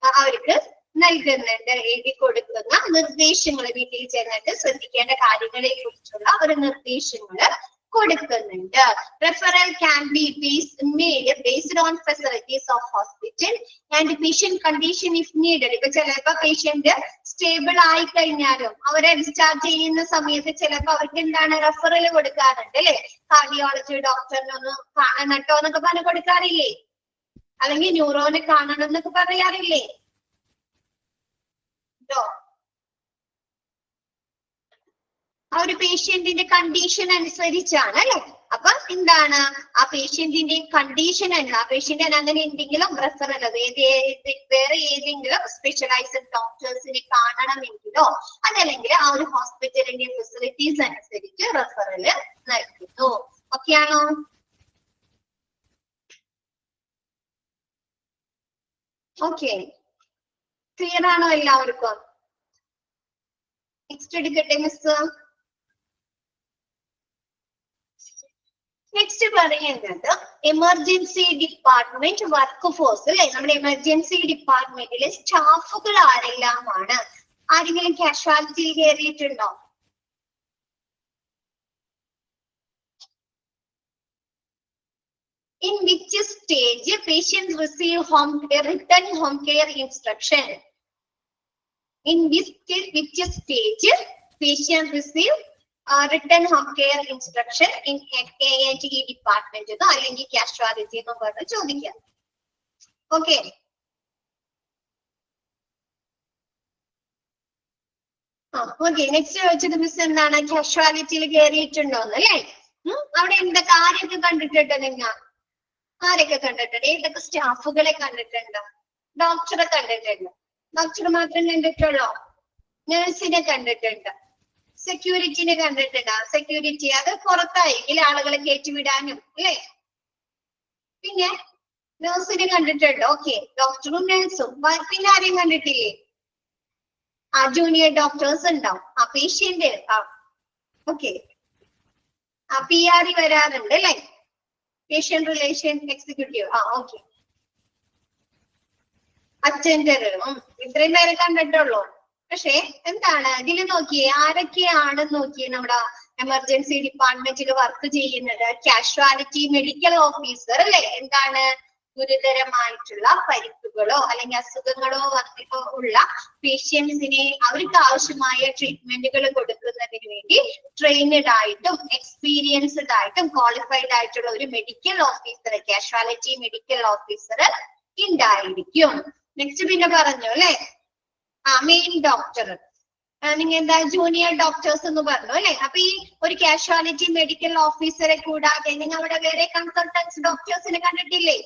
അവർക്ക് നൽകുന്നുണ്ട്. എഴുതി കൊടുക്കുന്ന നിർദ്ദേശങ്ങൾ, വീട്ടിൽ ചെന്നിട്ട് ശ്രദ്ധിക്കേണ്ട കാര്യങ്ങളെ കുറിച്ചുള്ള ഒരു നിർദ്ദേശങ്ങള് കൊടുക്കുന്നുണ്ട്. Referral can be made based on facilities of hospital and patient condition if needed. ഇപ്പൊ ചിലപ്പോ പേഷ്യന്റ് സ്റ്റേബിൾ ആയി കഴിഞ്ഞാലും അവരെ ഡിസ്ചാർജ് ചെയ്യുന്ന സമയത്ത് ചിലപ്പോ അവർക്ക് എന്താണ് റെഫറൽ കൊടുക്കാറുണ്ട് അല്ലെ, കാർഡിയോളജി ഡോക്ടറിനൊന്ന് കാണണട്ടോ എന്നൊക്കെ പറഞ്ഞ് കൊടുക്കാറില്ലേ, അല്ലെങ്കിൽ ന്യൂറോനെ കാണണം എന്നൊക്കെ പറയാറില്ലേ ട്ടോ. ആ ഒരു പേഷ്യന്റിന്റെ കണ്ടീഷൻ അനുസരിച്ചാണ് അല്ലെ. അപ്പൊ എന്താണ് ആ പേഷ്യന്റിന്റെ കണ്ടീഷൻ, ആ പേഷ്യന്റിന് അങ്ങനെ എന്തെങ്കിലും റെഫറൽ വേറെ ഏതെങ്കിലും സ്പെഷ്യലൈസ്ഡ് ഡോക്ടേഴ്സിനെ കാണണമെങ്കിലോ അതല്ലെങ്കിൽ ആ ഒരു ഹോസ്പിറ്റലിന്റെ ഫെസിലിറ്റീസ് അനുസരിച്ച് റെഫറൽ നൽകുന്നു. ഓക്കെ ആണോ? ഓക്കെ, ക്ലിയർ ആണോ എല്ലാവർക്കും? നെക്സ്റ്റ് എടുക്കട്ടെ മിസ്. നെക്സ്റ്റ് പറയുന്നത് എമർജൻസി ഡിപ്പാർട്ട്മെന്റ് വർക്ക് ഫോഴ്സ് അല്ലെ. നമ്മുടെ എമർജൻസി ഡിപ്പാർട്ട്മെന്റിലെ സ്റ്റാഫുകൾ ആരെല്ലാമാണ്? ആരെങ്കിലും കാഷ്വാലിറ്റിയിൽ കയറിയിട്ടുണ്ടോ? In which stage patients receive written home care instruction? In which stage patient receive written home care instruction in ANTE department അല്ലെങ്കിൽ casualty എന്ന് പറഞ്ഞ് ചോദിക്കാം. Okay, okay. നെക്സ്റ്റ് ചോദിച്ചത് മിസ് എന്താണ്? കാഷ്വാലിറ്റിയിൽ കയറിയിട്ടുണ്ടോന്ന് അല്ലേ. അവിടെ എന്തൊക്കെ ആരൊക്കെ കണ്ടിട്ടുണ്ട്? നിങ്ങൾ ആരൊക്കെ കണ്ടിട്ടുണ്ട്? ഏതൊക്കെ സ്റ്റാഫുകളെ കണ്ടിട്ടുണ്ട്? ഡോക്ടറെ കണ്ടിട്ടുണ്ട്. ഡോക്ടർ മാത്രം കണ്ടിട്ടുള്ളോ? നഴ്സിനെ കണ്ടിട്ടുണ്ട്. സെക്യൂരിറ്റിനെ കണ്ടിട്ടുണ്ടോ? സെക്യൂരിറ്റി അത് പുറത്തായിരിക്കും ആളുകളെ കയറ്റിവിടാനും അല്ലേ. പിന്നെ നഴ്സിനെ കണ്ടിട്ടുണ്ട്. ഓക്കെ, ഡോക്ടറും നഴ്സും. പിന്നെ ആരെയും കണ്ടിട്ടില്ലേ? ആ ജൂനിയർ ഡോക്ടേഴ്സ് ഉണ്ടാവും. ആ പേഷ്യന്റ് ഓക്കെ, ആ PRE വരാറുണ്ട് അല്ലേ, പേഷ്യന്റ് റിലേഷൻ എക്സിക്യൂട്ടീവ്. ഓക്കെ, അറ്റൻഡറും. ഇത്രയും പേരെ കണ്ടിട്ടുള്ളൂ. പക്ഷെ എന്താണ് ഇതിൽ നോക്കിയേ, ആരൊക്കെയാണെന്ന് നോക്കിയേ നമ്മുടെ എമർജൻസി ഡിപ്പാർട്ട്മെന്റിൽ വർക്ക് ചെയ്യുന്നത്? കാഷ്വാലിറ്റി മെഡിക്കൽ ഓഫീസർ അല്ലെ. എന്താണ്? ഗുരുതരമായിട്ടുള്ള പരിക്കുകളോ അല്ലെങ്കിൽ അസുഖങ്ങളോ ഉള്ള പേഷ്യൻസിനെ അവർക്ക് ആവശ്യമായ ട്രീറ്റ്മെന്റുകൾ കൊടുക്കുന്നതിന് വേണ്ടി ട്രെയിനഡ് ആയിട്ടും എക്സ്പീരിയൻസ്ഡ് ആയിട്ടും ക്വാളിഫൈഡ് ആയിട്ടുള്ള ഒരു medical officer, casualty medical officer ഉണ്ടായിരിക്കും. നെക്സ്റ്റ് പിന്നെ പറഞ്ഞു അല്ലെ, മെയിൻ ഡോക്ടർ. നിങ്ങൾ എന്താ ജൂനിയർ ഡോക്ടേഴ്സ് എന്ന് പറഞ്ഞു അല്ലെ. അപ്പൊ ഈ ഒരു കാഷ്വാലിറ്റി മെഡിക്കൽ ഓഫീസറെ കൂടാതെ നിങ്ങൾ അവിടെ വേറെ കൺസൾട്ടൻസ് ഡോക്ടേഴ്സിനെ കണ്ടിട്ടില്ലേ?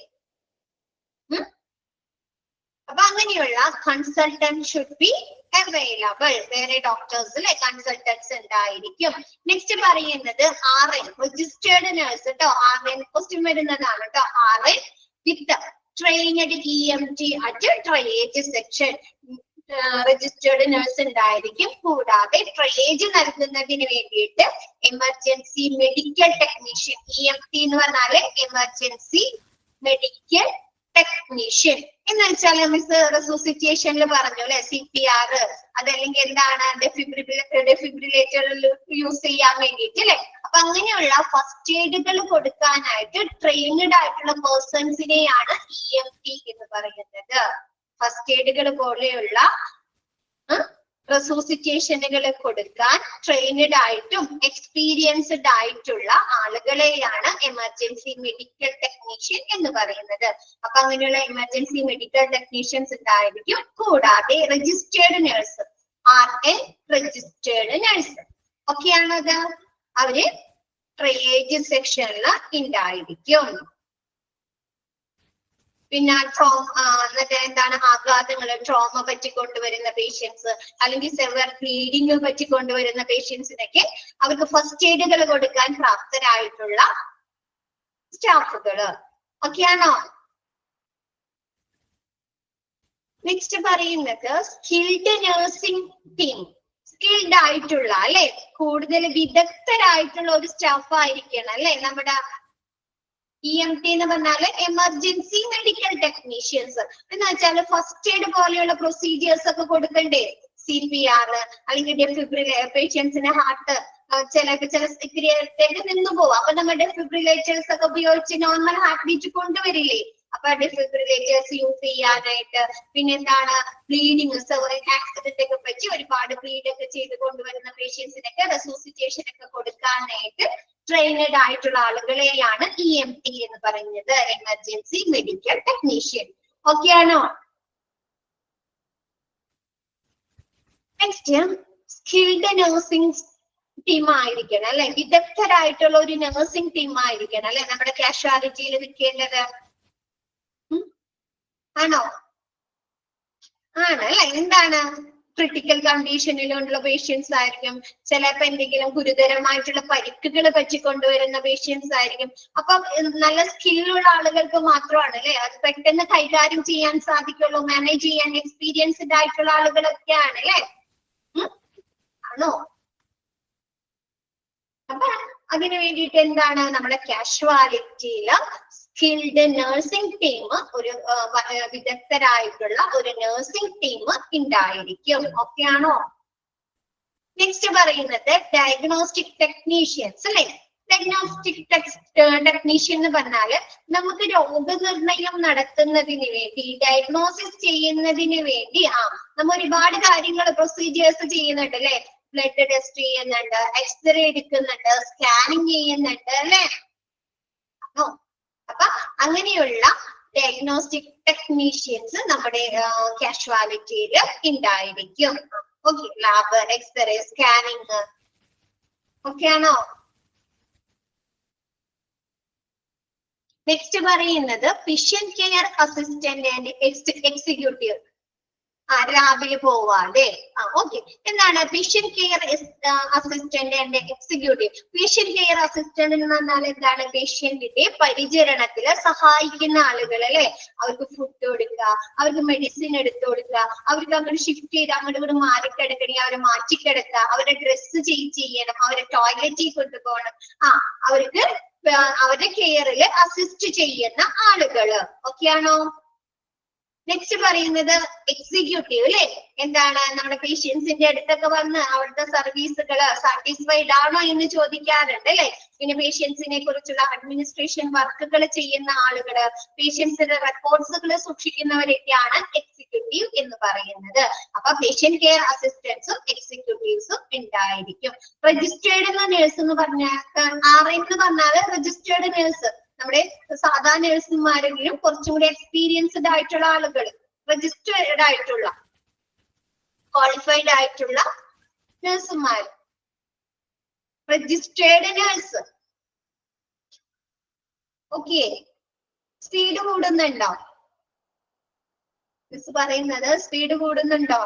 അപ്പൊ അങ്ങനെയുള്ള കൺസൾട്ടന്റ് ഷുഡ് ബി അവൈലബിൾ. വേറെ ഡോക്ടേഴ്സ് അല്ലെ കൺസൾട്ടൻസ് ഉണ്ടായിരിക്കും. നെക്സ്റ്റ് പറയുന്നത് RN രജിസ്റ്റേർഡ് നഴ്സ് കേട്ടോ. RN ക്വസ്റ്റ്യൻ വരുന്നതാണ് കേട്ടോ. RN with trained EMT at triage section. Registered nurse ഉണ്ടായിരിക്കും. കൂടാതെ ട്രയേജ് നൽകുന്നതിന് വേണ്ടിയിട്ട് എമർജൻസി മെഡിക്കൽ ടെക്നീഷ്യൻ, EMT എന്ന് പറഞ്ഞാല് എമർജൻസി മെഡിക്കൽ ടെക്നീഷ്യൻ എന്ന് വെച്ചാൽ മിസ് റെസൂസിറ്റേഷനിൽ പറഞ്ഞു അല്ലെ, CPR അതല്ലെങ്കിൽ എന്താണ് ഡെഫിബ്രിലേറ്റർ യൂസ് ചെയ്യാൻ വേണ്ടിയിട്ട് അല്ലെ. അപ്പൊ അങ്ങനെയുള്ള ഫസ്റ്റ് എയ്ഡുകൾ കൊടുക്കാനായിട്ട് ട്രെയിനഡ് ആയിട്ടുള്ള പേഴ്സൺസിനെയാണ് EMT എന്ന് പറയുന്നത്. ഫസ്റ്റ് എയ്ഡുകൾ പോലെയുള്ള റെസൂസിറ്റേഷനുകൾ കൊടുക്കാൻ ട്രെയിനഡ് ആയിട്ടും എക്സ്പീരിയൻസ്ഡ് ആയിട്ടുള്ള ആളുകളെയാണ് എമർജൻസി മെഡിക്കൽ ടെക്നീഷ്യൻ എന്ന് പറയുന്നത്. അപ്പൊ അങ്ങനെയുള്ള എമർജൻസി മെഡിക്കൽ ടെക്നീഷ്യൻസ് ഉണ്ടായിരിക്കും. കൂടാതെ registered nurse, RN registered nurse ഒക്കെയാണത്. അവര് ട്രയേജ് സെക്ഷനിൽ ഉണ്ടായിരിക്കും. പിന്നെ എന്താണ് ആഘാതങ്ങൾ, ട്രോമ പറ്റിക്കൊണ്ടുവരുന്ന പേഷ്യൻസ് അല്ലെങ്കിൽ സെവർ ബ്ലീഡിങ് പറ്റിക്കൊണ്ടുവരുന്ന പേഷ്യൻസിനൊക്കെ അവർക്ക് ഫസ്റ്റ് എയ്ഡുകൾ കൊടുക്കാൻ പ്രാപ്തരായിട്ടുള്ള സ്റ്റാഫുകള് ഒക്കെയാണോ? നെക്സ്റ്റ് പറയുന്നത് സ്കിൽഡ് നഴ്സിംഗ് ടീം. സ്കിൽഡ് ആയിട്ടുള്ള അല്ലെ, കൂടുതൽ വിദഗ്ധരായിട്ടുള്ള ഒരു സ്റ്റാഫ് ആയിരിക്കണം അല്ലെ. നമ്മുടെ EMT എന്ന് പറഞ്ഞാല് എമർജൻസി മെഡിക്കൽ ടെക്നീഷ്യൻസ് എന്ന് വെച്ചാൽ ഫസ്റ്റ് എയ്ഡ് പോലെയുള്ള പ്രൊസീജിയേഴ്സ് ഒക്കെ കൊടുക്കണ്ടേ. CPR അല്ലെങ്കിൽ പേഷ്യൻസിന്റെ ഹാർട്ട് ചില ഇത്തിരിയേക്ക് നിന്ന് പോവാം. അപ്പൊ നമ്മൾ ഡെഫിബ്രിലേറ്റേഴ്സ് ഒക്കെ ഉപയോഗിച്ച് നോർമൽ ഹാർട്ട് ബീറ്റ് കൊണ്ടുവരില്ലേ. അപ്പൊ ഡെഫിബ്രിലേറ്റേഴ്സ് യൂസ് ചെയ്യാനായിട്ട്, പിന്നെ എന്താണ് ബ്ലീഡിങ്, ആക്സിഡന്റ് ഒക്കെ പറ്റി ഒരുപാട് ബ്ലീഡ് ഒക്കെ ചെയ്ത് കൊണ്ടുവരുന്ന പേഷ്യൻസിനൊക്കെ റെസൂസിറ്റേഷൻ ഒക്കെ കൊടുക്കാനായിട്ട് ട്രെയിനഡ് ആയിട്ടുള്ള ആളുകളെയാണ് EMT എന്ന് പറയുന്നത്, എമർജൻസി മെഡിക്കൽ ടെക്നീഷ്യൻ. ഓക്കെ ആണോ? നെക്സ്റ്റ് സ്കിൽഡ് നഴ്സിംഗ് ടീം ആയിരിക്കണം അല്ലെ, വിദഗ്ധരായിട്ടുള്ള ഒരു നഴ്സിംഗ് ടീം ആയിരിക്കണം അല്ലെ നമ്മുടെ കാഷ്വാലിറ്റിയിൽ നിൽക്കേണ്ടത്. ആണോ? ആണ് അല്ലെ. എന്താണ് ക്രിട്ടിക്കൽ കണ്ടീഷനിലുള്ള പേഷ്യൻസ് ആയിരിക്കും, ചിലപ്പോ എന്തെങ്കിലും ഗുരുതരമായിട്ടുള്ള പരിക്കുകൾ പറ്റിക്കൊണ്ടുവരുന്ന പേഷ്യൻസ് ആയിരിക്കും. അപ്പൊ നല്ല സ്കില്ലുള്ള ആളുകൾക്ക് മാത്രമാണ് അല്ലെ അത് പെട്ടെന്ന് കൈകാര്യം ചെയ്യാൻ സാധിക്കുള്ളൂ, മാനേജ് ചെയ്യാൻ എക്സ്പീരിയൻസ്ഡ് ആയിട്ടുള്ള ആളുകളൊക്കെയാണ് അല്ലെ. ആണോ? അപ്പൊ അതിനു വേണ്ടിയിട്ട് എന്താണ് നമ്മുടെ കാഷ്വാലിറ്റിയില് സ്കിൽഡ് നഴ്സിംഗ് ടീം, ഒരു വിദഗ്ധരായിട്ടുള്ള ഒരു നഴ്സിംഗ് ടീം ഉണ്ടായിരിക്കും. ഓക്കെ ആണോ? നെക്സ്റ്റ് പറയുന്നത് ഡയഗ്നോസ്റ്റിക് ടെക്നീഷ്യൻസ് അല്ലെ. ഡയഗ്നോസ്റ്റിക് ടെക്നീഷ്യൻ എന്ന് പറഞ്ഞാല് നമുക്ക് രോഗനിർണയം നടത്തുന്നതിന് വേണ്ടി, ഡയഗ്നോസിസ് ചെയ്യുന്നതിന് വേണ്ടി നമ്മ ഒരുപാട് കാര്യങ്ങൾ പ്രൊസീജിയേഴ്സ് ചെയ്യുന്നുണ്ട് അല്ലെ. ബ്ലഡ് ടെസ്റ്റ് ചെയ്യുന്നുണ്ട്, എക്സ്റേ എടുക്കുന്നുണ്ട്, സ്കാനിങ് ചെയ്യുന്നുണ്ട് അല്ലെ. അപ്പൊ അങ്ങനെയുള്ള ഡയഗ്നോസ്റ്റിക് ടെക്നീഷ്യൻസ് നമ്മുടെ കാഷ്വാലിറ്റിയിൽ ഉണ്ടായിരിക്കും. Okay, lab, x-ray, scanning okay ആണോ? നെക്സ്റ്റ് പറയുന്നത് patient care assistant and executive. രാവിലെ പോവാതെ ഓക്കെ. എന്താണ് patient care assistant and executive? Patient care assistant എന്ന് പറഞ്ഞാൽ എന്താണ്? പേഷ്യന്റിന്റെ പരിചരണത്തില് സഹായിക്കുന്ന ആളുകൾ അല്ലെ. അവർക്ക് ഫുഡ് കൊടുക്കുക, അവർക്ക് മെഡിസിൻ എടുത്തു കൊടുക്കുക, അവർക്ക് അങ്ങോട്ട് ഷിഫ്റ്റ് ചെയ്ത് അങ്ങോട്ട് ഇങ്ങോട്ട് മാറിക്കിടക്കണമെങ്കിൽ അവരെ മാറ്റിക്കിടക്കുക, അവരെ ഡ്രസ്സ് ചേഞ്ച് ചെയ്യണം, അവരെ ടോയ്ലറ്റിൽ കൊണ്ടുപോകണം, അവർക്ക് അവരുടെ കെയറിൽ അസിസ്റ്റ് ചെയ്യുന്ന ആളുകള്. ഓക്കെ ആണോ? നെക്സ്റ്റ് പറയുന്നത് എക്സിക്യൂട്ടീവ് അല്ലെ. എന്താണ്? നമ്മുടെ പേഷ്യൻസിന്റെ അടുത്തൊക്കെ വന്ന് അവിടുത്തെ സർവീസുകൾ സാറ്റിസ്ഫൈഡ് ആണോ എന്ന് ചോദിക്കാറുണ്ട് അല്ലെ. പിന്നെ പേഷ്യൻസിനെ കുറിച്ചുള്ള അഡ്മിനിസ്ട്രേഷൻ വർക്കുകൾ ചെയ്യുന്ന ആളുകള്, പേഷ്യൻസിന്റെ റെക്കോർഡ്സുകൾ സൂക്ഷിക്കുന്നവരൊക്കെയാണ് എക്സിക്യൂട്ടീവ് എന്ന് പറയുന്നത്. അപ്പൊ പേഷ്യന്റ് കെയർ അസിസ്റ്റൻസും എക്സിക്യൂട്ടീവ്സും ഉണ്ടായിരിക്കും. രജിസ്റ്റേർഡ് നേഴ്സ് എന്ന് പറഞ്ഞാൽ RN എന്ന് പറഞ്ഞാല് രജിസ്റ്റേർഡ് നേഴ്സ്, നമ്മുടെ സാധാ നഴ്സുമാരെങ്കിലും കുറച്ചും കൂടി എക്സ്പീരിയൻസ്ഡ് ആയിട്ടുള്ള ആളുകൾ, രജിസ്റ്റേർഡ് ആയിട്ടുള്ള ക്വാളിഫൈഡ് ആയിട്ടുള്ള നഴ്സുമാർ, രജിസ്റ്റേർഡ് നഴ്സ്. ഓക്കെ, സ്പീഡ് കൂടുന്നുണ്ടോ? മിസ് പറയുന്നത് സ്പീഡ് കൂടുന്നുണ്ടോ?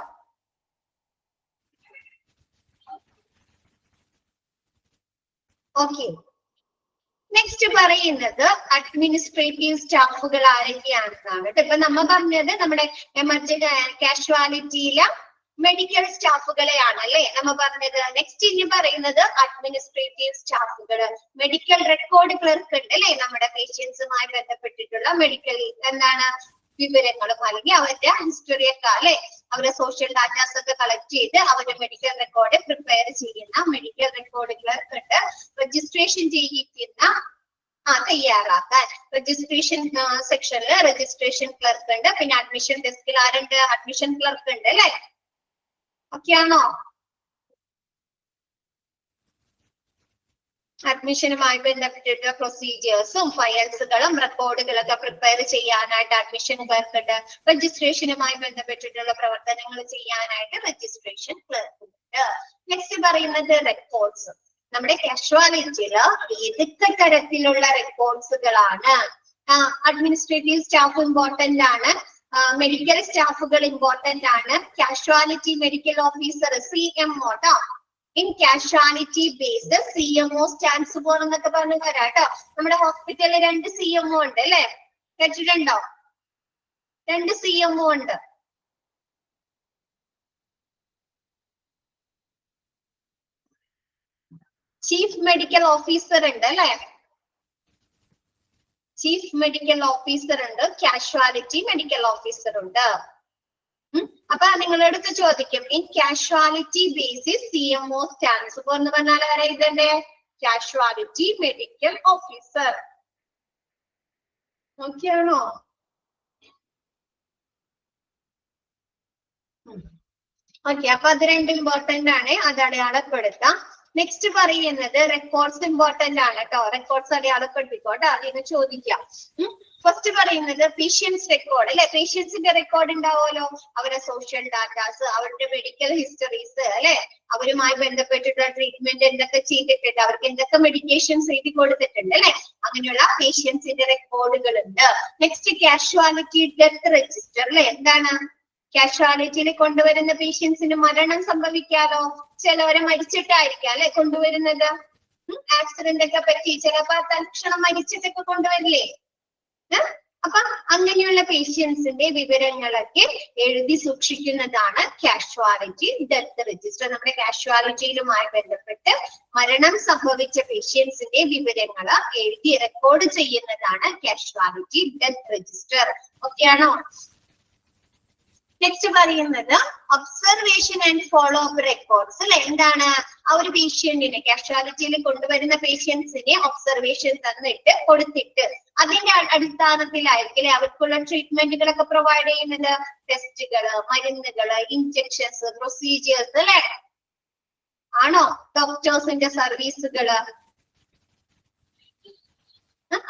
ഓക്കെ. നെക്സ്റ്റ് പറയുന്നത് അഡ്മിനിസ്ട്രേറ്റീവ് സ്റ്റാഫുകൾ ആരൊക്കെയാണെന്നാണ്. ഇപ്പൊ നമ്മ പറഞ്ഞത് നമ്മുടെ എമർജൻസി കാഷ്വാലിറ്റിയിലെ മെഡിക്കൽ സ്റ്റാഫുകളെയാണ് അല്ലെ നമ്മ പറഞ്ഞത്. നെക്സ്റ്റ് ഇനി പറയുന്നത് അഡ്മിനിസ്ട്രേറ്റീവ് സ്റ്റാഫുകള്, മെഡിക്കൽ റെക്കോർഡ് ക്ലർക്ക് ഉണ്ട് അല്ലെ. നമ്മുടെ പേഷ്യൻസുമായി ബന്ധപ്പെട്ടിട്ടുള്ള മെഡിക്കൽ എന്താണ് വിവരങ്ങളും അല്ലെങ്കിൽ അവരുടെ ഹിസ്റ്ററി ഒക്കെ അല്ലെ, അവരുടെ സോഷ്യൽ ഡാറ്റാസ് ഒക്കെ കളക്ട് ചെയ്ത് അവരുടെ മെഡിക്കൽ റെക്കോർഡ് പ്രിപ്പയർ ചെയ്യുന്ന മെഡിക്കൽ റെക്കോർഡ് ക്ലർക്ക് ഉണ്ട്. രജിസ്ട്രേഷൻ ചെയ്യിക്കുന്ന തയ്യാറാക്കാൻ രജിസ്ട്രേഷൻ സെക്ഷനിൽ രജിസ്ട്രേഷൻ ക്ലർക്ക് ഉണ്ട്. പിന്നെ അഡ്മിഷൻ ഡെസ്കിൽ ആരുണ്ട്? അഡ്മിഷൻ ക്ലർക്ക് ഉണ്ട് അല്ലെ. ഓക്കെ ആണോ? അഡ്മിഷനുമായി ബന്ധപ്പെട്ടിട്ട് പ്രൊസീജിയേഴ്സും ഫയൽസുകളും റെക്കോർഡുകളൊക്കെ പ്രിപ്പയർ ചെയ്യാനായിട്ട് അഡ്മിഷൻ ക്ലർക്ക് ഉണ്ട്. രജിസ്ട്രേഷനുമായി ബന്ധപ്പെട്ടിട്ടുള്ള പ്രവർത്തനങ്ങൾ ചെയ്യാനായിട്ട് രജിസ്ട്രേഷൻ ക്ലർക്ക് ഉണ്ട്. നെക്സ്റ്റ് പറയുന്നത് റെക്കോർഡ്സ്. നമ്മുടെ കാഷ്വാലിറ്റിയില് ഏതൊക്കെ തരത്തിലുള്ള റെക്കോർഡ്സുകളാണ്? അഡ്മിനിസ്ട്രേറ്റീവ് സ്റ്റാഫ് ഇമ്പോർട്ടന്റ് ആണ്, മെഡിക്കൽ സ്റ്റാഫുകൾ ഇമ്പോർട്ടന്റ് ആണ്, കാഷ്വാലിറ്റി മെഡിക്കൽ ഓഫീസർ CMO ട്ടോ. In casualty based CMO stands for എന്നൊക്കെ പറഞ്ഞു തരാട്ടോ. നമ്മുടെ ഹോസ്പിറ്റലിൽ 2 CMO ഉണ്ട് അല്ലെ, കേട്ടിട്ടുണ്ടോ? 2 CMO ഉണ്ട്. ചീഫ് മെഡിക്കൽ ഓഫീസർ ഉണ്ട് അല്ലെ, ചീഫ് മെഡിക്കൽ ഓഫീസർ ഉണ്ട്, കാഷ്വാലിറ്റി മെഡിക്കൽ ഓഫീസർ ഉണ്ട്. അപ്പൊ നിങ്ങളടുത്ത് ചോദിക്കും in casualty basis CMO stands for എന്ന് പറഞ്ഞാൽ ആരാ ഇതന്നെ, കാഷ്വാലിറ്റി മെഡിക്കൽ ഓഫീസർ. ഓക്കെയാണോ? ഓക്കെ, അപ്പൊ അത് രണ്ടും ഇമ്പോർട്ടന്റ് ആണ്, അത് അടയാളപ്പെടുത്താം. നെക്സ്റ്റ് പറയുന്നത് റെക്കോർഡ്സ് ഇമ്പോർട്ടന്റ് ആണ് കേട്ടോ, റെക്കോർഡ്സ് അടയാളപ്പെടുത്തിക്കോട്ടെ, അതിന് ചോദിക്കാം. ഫസ്റ്റ് പറയുന്നത് പേഷ്യൻസ് റെക്കോർഡ് അല്ലെ, പേഷ്യൻസിന്റെ റെക്കോർഡ് ഉണ്ടാവുമല്ലോ, അവരുടെ സോഷ്യൽ ഡാറ്റാസ്, അവരുടെ മെഡിക്കൽ ഹിസ്റ്ററീസ് അല്ലെ, അവരുമായി ബന്ധപ്പെട്ടിട്ടുള്ള ട്രീറ്റ്മെന്റ് എന്തൊക്കെ ചെയ്തിട്ടുണ്ട്, അവർക്ക് എന്തൊക്കെ മെഡിക്കേഷൻസ് എഴുതി കൊടുത്തിട്ടുണ്ട് അല്ലെ, അങ്ങനെയുള്ള പേഷ്യൻസിന്റെ റെക്കോർഡുകൾ ഉണ്ട്. നെക്സ്റ്റ് കാഷ്വാലിറ്റി ഡെത്ത് രജിസ്റ്റർ അല്ലെ, എന്താണ് കാഷ്വാലിറ്റിയിൽ കൊണ്ടുവരുന്ന പേഷ്യൻസിന് മരണം സംഭവിക്കാലോ, ചിലവരെ മരിച്ചിട്ടായിരിക്കാം അല്ലെ കൊണ്ടുവരുന്നത്, ആക്സിഡന്റ് ഒക്കെ പറ്റി ചിലപ്പോ തൽക്ഷണം മരിച്ചിട്ടൊക്കെ കൊണ്ടുവരില്ലേ. അപ്പൊ അങ്ങനെയുള്ള പേഷ്യൻസിന്റെ വിവരങ്ങളൊക്കെ എഴുതി സൂക്ഷിക്കുന്നതാണ് കാഷ്വാലിറ്റി ഡെത്ത് രജിസ്റ്റർ. നമ്മുടെ കാഷ്വാലിറ്റിയിലുമായി ബന്ധപ്പെട്ട് മരണം സംഭവിച്ച പേഷ്യൻസിന്റെ വിവരങ്ങൾ എഴുതി റെക്കോർഡ് ചെയ്യുന്നതാണ് കാഷ്വാലിറ്റി ഡെത്ത് രജിസ്റ്റർ. ഓക്കെയാണോ? നെക്സ്റ്റ് പറയുന്നത് observation and follow up records അല്ലെ, എന്താണ് ആ ഒരു പേഷ്യന്റിനെ കാഷ്വാലിറ്റിയിൽ കൊണ്ടുവരുന്ന പേഷ്യൻസിനെ ഒബ്സർവേഷൻ തന്നിട്ട് കൊടുത്തിട്ട് അതിന്റെ അടിസ്ഥാനത്തിലായിരിക്കും അവർക്കുള്ള ട്രീറ്റ്മെന്റുകളൊക്കെ പ്രൊവൈഡ് ചെയ്യുന്നത്, ടെസ്റ്റുകള്, മരുന്നുകള്, ഇൻജെക്ഷൻസ്, പ്രൊസീജിയേഴ്സ് അല്ലെ, ആണോ ഡോക്ടേഴ്സിന്റെ സർവീസുകള്.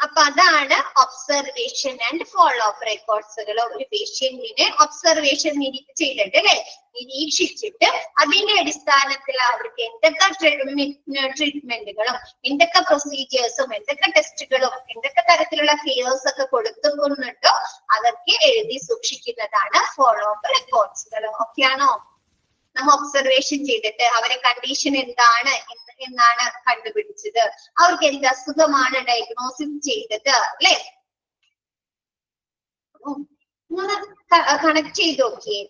അപ്പൊ അതാണ് ഒബ്സർവേഷൻ ആൻഡ് ഫോളോ അപ്പ് റെക്കോർഡ്സുകൾ. ഒരു പേഷ്യന്റിനെ ഒബ്സർവേഷൻ ചെയ്തിട്ട് അല്ലെ, നിരീക്ഷിച്ചിട്ട് അതിന്റെ അടിസ്ഥാനത്തിൽ അവർക്ക് എന്തൊക്കെ ട്രീറ്റ്മെന്റുകളും എന്തൊക്കെ പ്രൊസീജിയേഴ്സും എന്തൊക്കെ ടെസ്റ്റുകളും എന്തൊക്കെ തരത്തിലുള്ള കെയർസ് ഒക്കെ കൊടുക്കുന്നുണ്ടോ അതൊക്കെ എഴുതി സൂക്ഷിക്കുന്നതാണ് ഫോളോ അപ്പ് റെക്കോർഡ്സുകൾ. ഓക്കെയാണോ? നമ്മ ഒബ്സർവേഷൻ ചെയ്തിട്ട് അവരെ കണ്ടീഷൻ എന്താണ് എന്നാണ് കണ്ടുപിടിച്ചത്, അവർക്ക് എന്ത് അസുഖമാണ് ഡയഗ്നോസിസ് ചെയ്തത് അല്ലെ, കണക്ട് ചെയ്ത് നോക്കിയേ.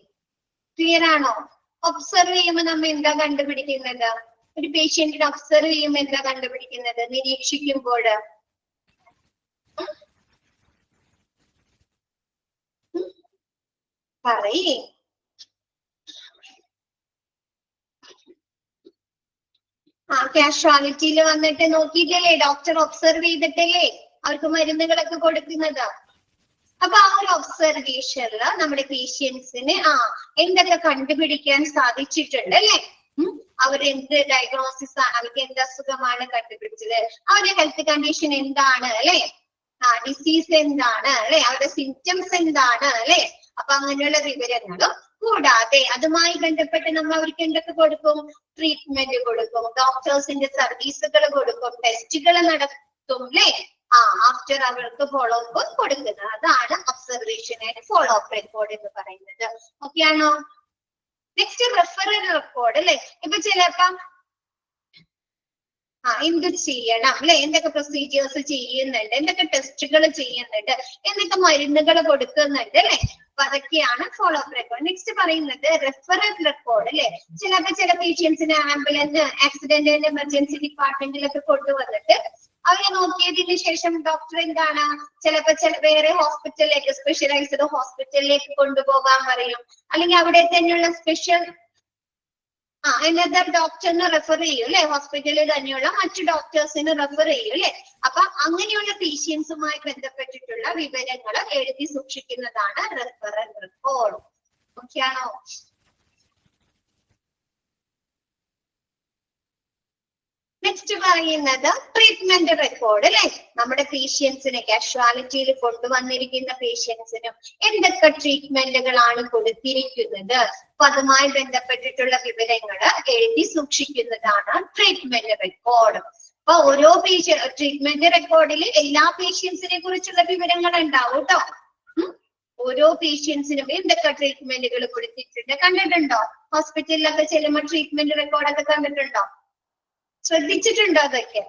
ക്ലിയർ ആണോ? ഒബ്സർവ് ചെയ്യുമ്പോൾ നമ്മ എന്താ കണ്ടുപിടിക്കുന്നത്, ഒരു പേഷ്യന്റിനെ ഒബ്സർവ് ചെയ്യുമ്പോൾ എന്താ കണ്ടുപിടിക്കുന്നത്, നിരീക്ഷിക്കുമ്പോൾ പറയേ. കാഷ്വാലിറ്റിയിൽ വന്നിട്ട് നോക്കിയിട്ടല്ലേ ഡോക്ടർ ഒബ്സർവ് ചെയ്തിട്ടല്ലേ അവർക്ക് മരുന്നുകളൊക്കെ കൊടുക്കുന്നത്. അപ്പൊ ആ ഒരു ഒബ്സർവേഷനിൽ നമ്മുടെ പേഷ്യൻസിന് എന്തൊക്കെ കണ്ടുപിടിക്കാൻ സാധിച്ചിട്ടുണ്ട് അല്ലെ, അവരെന്ത് ഡയഗ്നോസിസ് ആണ്, അവർക്ക് എന്ത് അസുഖമാണ് കണ്ടുപിടിച്ചത്, അവരുടെ ഹെൽത്ത് കണ്ടീഷൻ എന്താണ് അല്ലെ, ഡിസീസ് എന്താണ് അല്ലെ, അവരുടെ സിംറ്റംസ് എന്താണ് അല്ലെ. അപ്പൊ അങ്ങനെയുള്ള വിവരങ്ങളും കൂടാതെ അതുമായി ബന്ധപ്പെട്ട് നമ്മൾ അവർക്ക് എന്തൊക്കെ കൊടുക്കും, ട്രീറ്റ്മെന്റ് കൊടുക്കും, ഡോക്ടേഴ്സിന്റെ സർവീസുകൾ കൊടുക്കും, ടെസ്റ്റുകൾ നടത്തും അല്ലെ. ആഫ്റ്റർ അവർക്ക് ഫോളോ അപ്പ് കൊടുക്കുന്നത്, അതാണ് observation and follow up record എന്ന് പറയുന്നത്. ഓക്കെ ആണോ? നെക്സ്റ്റ് റെഫറൽ റെക്കോർഡ് അല്ലെ. ഇപ്പൊ ചിലപ്പം എന്ത് ചെയ്യണം അല്ലെ, എന്തൊക്കെ പ്രൊസീജിയേഴ്സ് ചെയ്യുന്നുണ്ട്, എന്തൊക്കെ ടെസ്റ്റുകൾ ചെയ്യുന്നുണ്ട്, എന്തൊക്കെ മരുന്നുകൾ കൊടുക്കുന്നുണ്ട് അല്ലെ. അപ്പൊ അതൊക്കെയാണ് ഫോളോ അപ്പ് റെക്കോർഡ്. നെക്സ്റ്റ് പറയുന്നത് റെഫറൽ റെക്കോർഡ് അല്ലെ. ചില പേഷ്യൻസിന് ആംബുലൻസ് ആക്സിഡന്റ് എമർജൻസി ഡിപ്പാർട്ട്മെന്റിലൊക്കെ കൊണ്ടുവന്നിട്ട് അവരെ നോക്കിയതിന് ശേഷം ഡോക്ടർ എന്താണ് ചില വേറെ ഹോസ്പിറ്റലിലേക്ക്, സ്പെഷ്യലൈസ്ഡ് ഹോസ്പിറ്റലിലേക്ക് കൊണ്ടുപോകാൻ പറയും, അല്ലെങ്കിൽ അവിടെ തന്നെയുള്ള സ്പെഷ്യൽ another ഡോക്ടറിന് റെഫർ ചെയ്യും അല്ലെ, ഹോസ്പിറ്റലിൽ തന്നെയുള്ള മറ്റു ഡോക്ടേഴ്സിന് റെഫർ ചെയ്യും അല്ലെ. അപ്പൊ അങ്ങനെയുള്ള പേഷ്യൻസുമായി ബന്ധപ്പെട്ടിട്ടുള്ള വിവരങ്ങൾ എഴുതി സൂക്ഷിക്കുന്നതാണ് റെഫറൽ റെക്കോർഡ്. ഓക്കെ ആണോ? നെക്സ്റ്റ് പറയുന്നത് ട്രീറ്റ്മെന്റ് റെക്കോർഡ് അല്ലെ. നമ്മുടെ പേഷ്യൻസിനെ കാഷ്വാലിറ്റിയിൽ കൊണ്ടുവന്നിരിക്കുന്ന പേഷ്യൻസിനും എന്തൊക്കെ ട്രീറ്റ്മെന്റുകളാണ് കൊടുത്തിരിക്കുന്നത്, അപ്പൊ അതുമായി ബന്ധപ്പെട്ടിട്ടുള്ള വിവരങ്ങൾ എഴുതി സൂക്ഷിക്കുന്നതാണ് ട്രീറ്റ്മെന്റ് റെക്കോർഡ്. അപ്പൊ ഓരോ ട്രീറ്റ്മെന്റ് റെക്കോർഡിൽ എല്ലാ പേഷ്യൻസിനെ കുറിച്ചുള്ള വിവരങ്ങൾ ഉണ്ടാവും കേട്ടോ. ഓരോ പേഷ്യൻസിനും എന്തൊക്കെ ട്രീറ്റ്മെന്റുകൾ കൊടുത്തിട്ടുണ്ട് കണ്ടിട്ടുണ്ടോ? ഹോസ്പിറ്റലിലൊക്കെ ചെല്ലുമ്പോൾ ട്രീറ്റ്മെന്റ് റെക്കോർഡൊക്കെ കണ്ടിട്ടുണ്ടോ? ശ്രദ്ധിച്ചിട്ടുണ്ടോ അതൊക്കെ?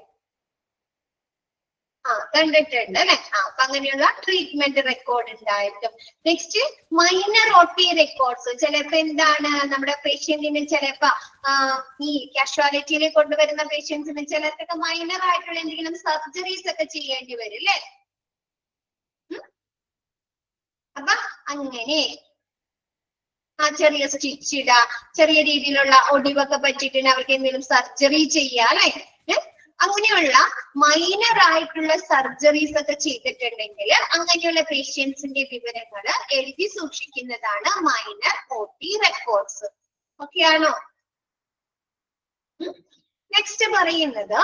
കണ്ടിട്ടുണ്ട് അല്ലെ. അപ്പൊ അങ്ങനെയുള്ള ട്രീറ്റ്മെന്റ് റെക്കോർഡ് ഉണ്ടായിരിക്കും. Next minor OT records. ചിലപ്പോ എന്താണ് നമ്മുടെ പേഷ്യന്റിന് ചിലപ്പോ ഈ കാഷ്വാലിറ്റിയിൽ കൊണ്ടുവരുന്ന പേഷ്യൻസിന് ചിലർക്കൊക്കെ മൈനർ ആയിട്ടുള്ള എന്തെങ്കിലും സർജറീസ് ഒക്കെ ചെയ്യേണ്ടി വരും അല്ലെ. അപ്പൊ അങ്ങനെ ചെറിയ സ്റ്റിച്ച് ഇടുക, ചെറിയ രീതിയിലുള്ള ഒടിവൊക്കെ പറ്റിയിട്ട് അവർക്ക് എന്തെങ്കിലും സർജറി ചെയ്യുക അല്ലെ. അങ്ങനെയുള്ള മൈനർ ആയിട്ടുള്ള സർജറീസ് ഒക്കെ ചെയ്തിട്ടുണ്ടെങ്കിൽ അങ്ങനെയുള്ള പേഷ്യൻസിന്റെ വിവരങ്ങൾ എഴുതി സൂക്ഷിക്കുന്നതാണ് മൈനർ OT റെക്കോർഡ്സ്. ഓക്കെ ആണോ? നെക്സ്റ്റ് പറയുന്നത്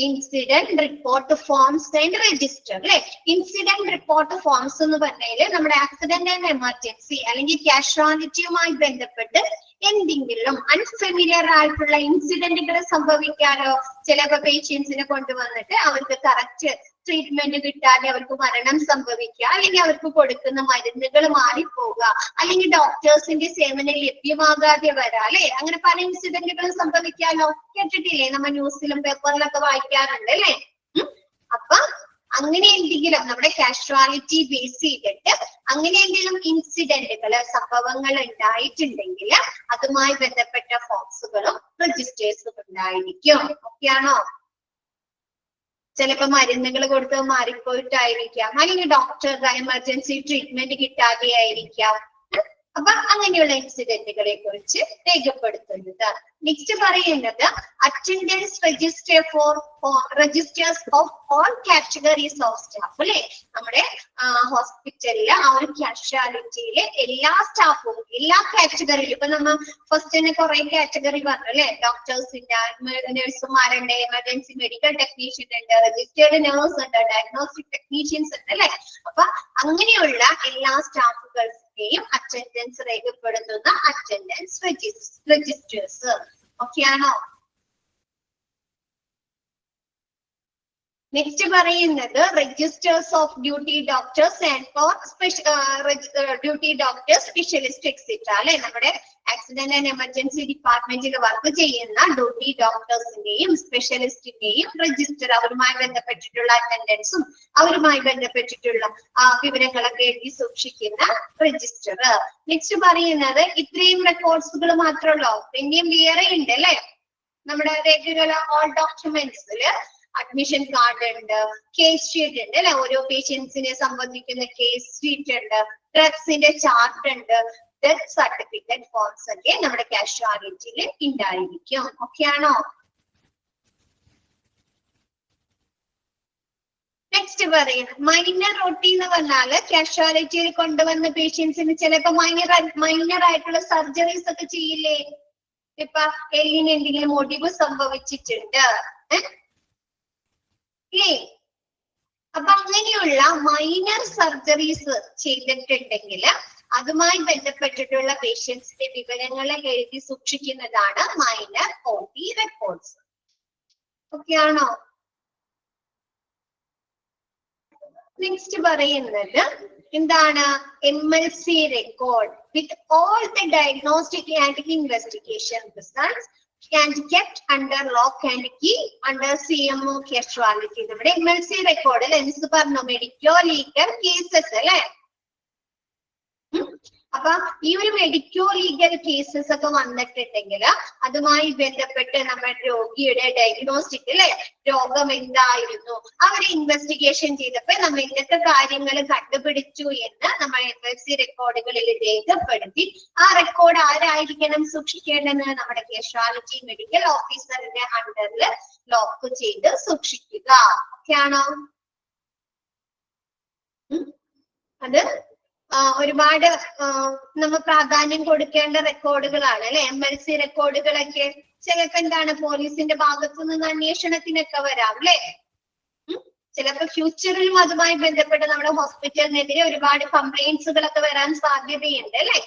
incident report forms and register അല്ലെ. ഇൻസിഡന്റ് റിപ്പോർട്ട് ഫോംസ് എന്ന് പറഞ്ഞാൽ നമ്മുടെ ആക്സിഡന്റ് ആൻഡ് എമർജൻസി അല്ലെങ്കിൽ കാഷ്വാലിറ്റിയുമായി ബന്ധപ്പെട്ട് എന്തെങ്കിലും അൺഫെമിലിയർ ആയിട്ടുള്ള ഇൻസിഡന്റുകൾ സംഭവിക്കാനോ, ചിലപ്പോ പേഷ്യൻസിനെ കൊണ്ടുവന്നിട്ട് അവർക്ക് കറക്റ്റ് ട്രീറ്റ്മെന്റ് കിട്ടാതെ അവർക്ക് മരണം സംഭവിക്കുക, അല്ലെങ്കിൽ അവർക്ക് കൊടുക്കുന്ന മരുന്നുകൾ മാറിപ്പോവുക, അല്ലെങ്കിൽ ഡോക്ടേഴ്സിന്റെ സേവനം ലഭ്യമാകാതെ വരാം അല്ലെ. അങ്ങനെ പല ഇൻസിഡന്റുകളും സംഭവിക്കാനോ. കേട്ടിട്ടില്ലേ? നമ്മൾ ന്യൂസിലും പേപ്പറിലൊക്കെ വായിക്കാറുണ്ട് അല്ലെ. അപ്പൊ അങ്ങനെ എന്തെങ്കിലും നമ്മുടെ കാഷ്വാലിറ്റി ബേസ് ചെയ്തിട്ട് അങ്ങനെ എന്തെങ്കിലും ഇൻസിഡന്റുകൾ സംഭവങ്ങൾ ഉണ്ടായിട്ടുണ്ടെങ്കിൽ അതുമായി ബന്ധപ്പെട്ട ഫോംസുകളും രജിസ്റ്റേഴ്സും ഉണ്ടായിരിക്കും. ഓക്കെയാണോ? ചിലപ്പോ മരുന്നുകൾ കൊടുത്ത് മാറിപ്പോയിട്ടായിരിക്കാം, അല്ലെങ്കിൽ ഡോക്ടർ എമർജൻസി ട്രീറ്റ്മെന്റ് കിട്ടാതെ ആയിരിക്കാം. അപ്പൊ അങ്ങനെയുള്ള ഇൻസിഡന്റുകളെ കുറിച്ച് രേഖപ്പെടുത്തുന്നത്. നെക്സ്റ്റ് പറയുന്നത് attendance registers of all categories of staff അല്ലെ. നമ്മുടെ ഹോസ്പിറ്റലിലെ ഒരു കാഷ്വാലിറ്റിയിലെ എല്ലാ സ്റ്റാഫും എല്ലാ കാറ്റഗറിയിലും, ഇപ്പൊ നമ്മൾ ഫസ്റ്റ് തന്നെ കുറെ കാറ്റഗറി പറഞ്ഞു അല്ലെ. ഡോക്ടേഴ്സിന്റെ, നഴ്സുമാരുണ്ട്, എമർജൻസി മെഡിക്കൽ ടെക്നീഷ്യൻ ഉണ്ട്, രജിസ്റ്റേർഡ് നേഴ്സ് ഉണ്ട്, ഡയഗ്നോസ്റ്റിക് ടെക്നീഷ്യൻസ് ഉണ്ട് അല്ലെ. അപ്പൊ അങ്ങനെയുള്ള എല്ലാ സ്റ്റാഫുകൾക്കെയും അറ്റൻഡൻസ് രേഖപ്പെടുത്തുന്ന അറ്റൻഡൻസ് രജിസ്റ്റേഴ്സ്. ഓക്കെയാണോ? നെക്സ്റ്റ് പറയുന്നത് registers of duty doctors and for duty doctors, specialist etcetera അല്ലെ. നമ്മുടെ ആക്സിഡന്റ് ആൻഡ് എമർജൻസി ഡിപ്പാർട്ട്മെന്റിൽ വർക്ക് ചെയ്യുന്ന ഡ്യൂട്ടി ഡോക്ടേഴ്സിന്റെയും സ്പെഷ്യലിസ്റ്റിന്റെയും രജിസ്റ്റർ, അവരുമായി ബന്ധപ്പെട്ടിട്ടുള്ള അറ്റൻഡൻസും അവരുമായി ബന്ധപ്പെട്ടിട്ടുള്ള വിവരങ്ങളൊക്കെ എഴുതി സൂക്ഷിക്കുന്ന രജിസ്റ്റർ. നെക്സ്റ്റ് പറയുന്നത് ഇത്രയും റെക്കോർഡ്സുകൾ മാത്രമല്ലോ, പിന്നെയും വേറെ ഉണ്ട് അല്ലെ. നമ്മുടെ റെഗുലർ ഓൾ ഡോക്യുമെന്റ്സില് അഡ്മിഷൻ കാർഡ് ഉണ്ട്, കേസ് ഷീറ്റ് ഉണ്ട് അല്ലെ. ഓരോ പേഷ്യൻസിനെ സംബന്ധിക്കുന്ന കേസ് ഷീറ്റ് ഉണ്ട്, ഡ്രഗ്സിന്റെ ചാർട്ട് ഉണ്ട്, ഡെത്ത് സർട്ടിഫിക്കറ്റ് ഫോംസ് ഒക്കെ നമ്മുടെ കാഷ്വാലിറ്റിയിൽ ഉണ്ടായിരിക്കും. ഓക്കെ ആണോ? നെക്സ്റ്റ് പറയുന്നത് മൈനർ OT എന്ന് പറഞ്ഞാല് കാഷ്വാലിറ്റിയിൽ കൊണ്ടുവന്ന പേഷ്യൻസിന് ചിലപ്പോ മൈനർ ആയിട്ടുള്ള സർജറീസ് ഒക്കെ ചെയ്യില്ലേ. ഇപ്പൊ എല്ലിന് എന്തെങ്കിലും ഒടിവ് സംഭവിച്ചിട്ടുണ്ട് ഇല്ലേ. അപ്പൊ അങ്ങനെയുള്ള മൈനർ സർജറീസ് ചെയ്തിട്ടുണ്ടെങ്കിൽ അതുമായി ബന്ധപ്പെട്ടിട്ടുള്ള പേഷ്യൻസിന്റെ വിവരങ്ങളെ എഴുതി സൂക്ഷിക്കുന്നതാണ് മൈനർ OT റെക്കോർഡ്സ്. ഓക്കെ ആണോ? നെക്സ്റ്റ് പറയുന്നത് എന്താണ്? MLC record with all the diagnostic and investigation results can be kept under lock and key under CMO casualty. നമ്മുടെ MLC റെക്കോർഡ് എന്ത് പറഞ്ഞു? മെഡിക്കോ ലീഗൽ കേസസ് അല്ലെ. അപ്പൊ ഈ ഒരു മെഡിക്കോ ലീഗൽ കേസസ് ഒക്കെ വന്നിട്ടുണ്ടെങ്കിൽ അതുമായി ബന്ധപ്പെട്ട് നമ്മുടെ രോഗിയുടെ ഡയഗ്നോസ്റ്റിക് അല്ലെ, രോഗം എന്തായിരുന്നു, അവർ ഇൻവെസ്റ്റിഗേഷൻ ചെയ്തപ്പോ നമ്മൾ എന്തൊക്കെ കാര്യങ്ങൾ കണ്ടുപിടിച്ചു എന്ന് നമ്മൾ MLC റെക്കോർഡുകളിൽ രേഖപ്പെടുത്തി ആ റെക്കോർഡ് ആരായിരിക്കണം സൂക്ഷിക്കേണ്ടത്? നമ്മുടെ കാഷ്വാലിറ്റി മെഡിക്കൽ ഓഫീസറിന്റെ അണ്ടറിൽ ലോക്ക് ചെയ്ത് സൂക്ഷിക്കുക. ഓക്കെ ആണോ? അത് ഒരുപാട് നമ്മൾ പ്രാധാന്യം കൊടുക്കേണ്ട റെക്കോർഡുകളാണ് അല്ലെ. MLC റെക്കോർഡുകളൊക്കെ ചിലപ്പോ എന്താണ് പോലീസിന്റെ ഭാഗത്തു നിന്ന് അന്വേഷണത്തിനൊക്കെ വരാം അല്ലെ. ചിലപ്പോ ഫ്യൂച്ചറിലും അതുമായി ബന്ധപ്പെട്ട് നമ്മുടെ ഹോസ്പിറ്റലിനെതിരെ ഒരുപാട് കംപ്ലൈന്റ്സുകളൊക്കെ വരാൻ സാധ്യതയുണ്ട് അല്ലെ.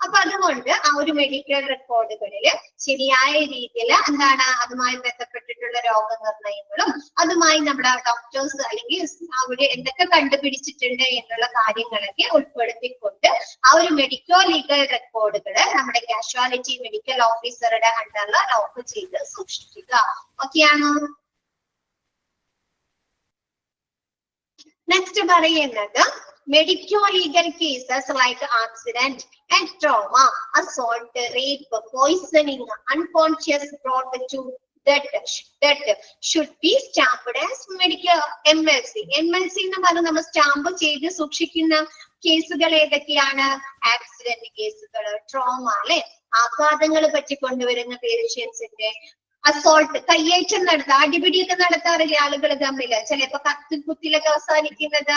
അപ്പൊ അതുകൊണ്ട് ആ ഒരു മെഡിക്കൽ റെക്കോർഡുകളിൽ ശരിയായ രീതിയിൽ എന്താണ് അതുമായി ബന്ധപ്പെട്ടിട്ടുള്ള രോഗനിർണയങ്ങളും അതുമായി നമ്മുടെ ഡോക്ടേഴ്സ് അല്ലെങ്കിൽ അവിടെ എന്തൊക്കെ കണ്ടുപിടിച്ചിട്ടുണ്ട് എന്നുള്ള കാര്യങ്ങളൊക്കെ ഉൾപ്പെടുത്തിക്കൊണ്ട് ആ ഒരു മെഡിക്കോ ലീഗൽ റെക്കോർഡുകൾ നമ്മുടെ കാഷ്വാലിറ്റി മെഡിക്കൽ ഓഫീസറുടെ അണ്ടറിൽ ലോക്ക് ചെയ്ത് സൂക്ഷിക്കുക. ഓക്കെയാണോ? നെക്സ്റ്റ് പറയുന്നത് medico legal cases like accident and trauma, assault, rape, poisoning, unconscious brought to death should be stamped as medical MLC. MLC എന്ന് പറഞ്ഞാൽ നമ്മൾ സ്റ്റാമ്പ് ചെയ്ത് സൂക്ഷിക്കുന്ന കേസുകൾ ഏതൊക്കെയാണ്? ആക്സിഡന്റ് കേസുകൾ, ട്രോമ അല്ലെ, ആഘാതങ്ങൾ പറ്റിക്കൊണ്ടുവരുന്ന പേഷ്യൻസിന്റെ, അസോൾട്ട്, കയ്യേറ്റം നടത്തുക, അടിപിടിയൊക്കെ നടത്താറില്ല ആളുകൾ തമ്മിൽ, ചിലപ്പോ കുത്തിലൊക്കെ അവസാനിക്കുന്നത്.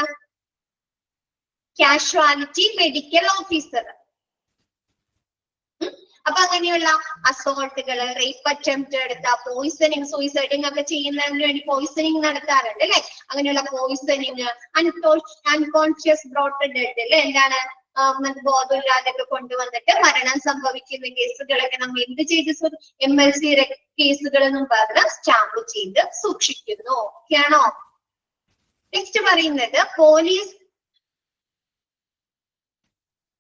Casualty, medical officer. അപ്പൊ അങ്ങനെയുള്ള അസോൾട്ടുകൾ, റേപ്പ് അറ്റംപ്റ്റ് എടുത്ത, പോയിസണിങ്, സൂയിസൈഡിങ് ഒക്കെ ചെയ്യുന്നതിന് വേണ്ടി പോയിസണിങ് നടത്താറുണ്ട് അല്ലെ, അങ്ങനെയുള്ള പോയിസണിങ്, അൺകോൺഷ്യസ് ബ്രോട്ട് ഡെഡ് അല്ലെ, എന്താണ് ബോധമില്ലാതൊക്കെ കൊണ്ടുവന്നിട്ട് മരണം സംഭവിക്കുന്ന കേസുകളൊക്കെ നമ്മൾ എന്ത് ചെയ്ത് MLC കേസുകൾ എന്നും പറഞ്ഞ് സ്റ്റാമ്പ് ചെയ്ത് സൂക്ഷിക്കുന്നു. ഓക്കെയാണോ? നെക്സ്റ്റ് പറയുന്നത്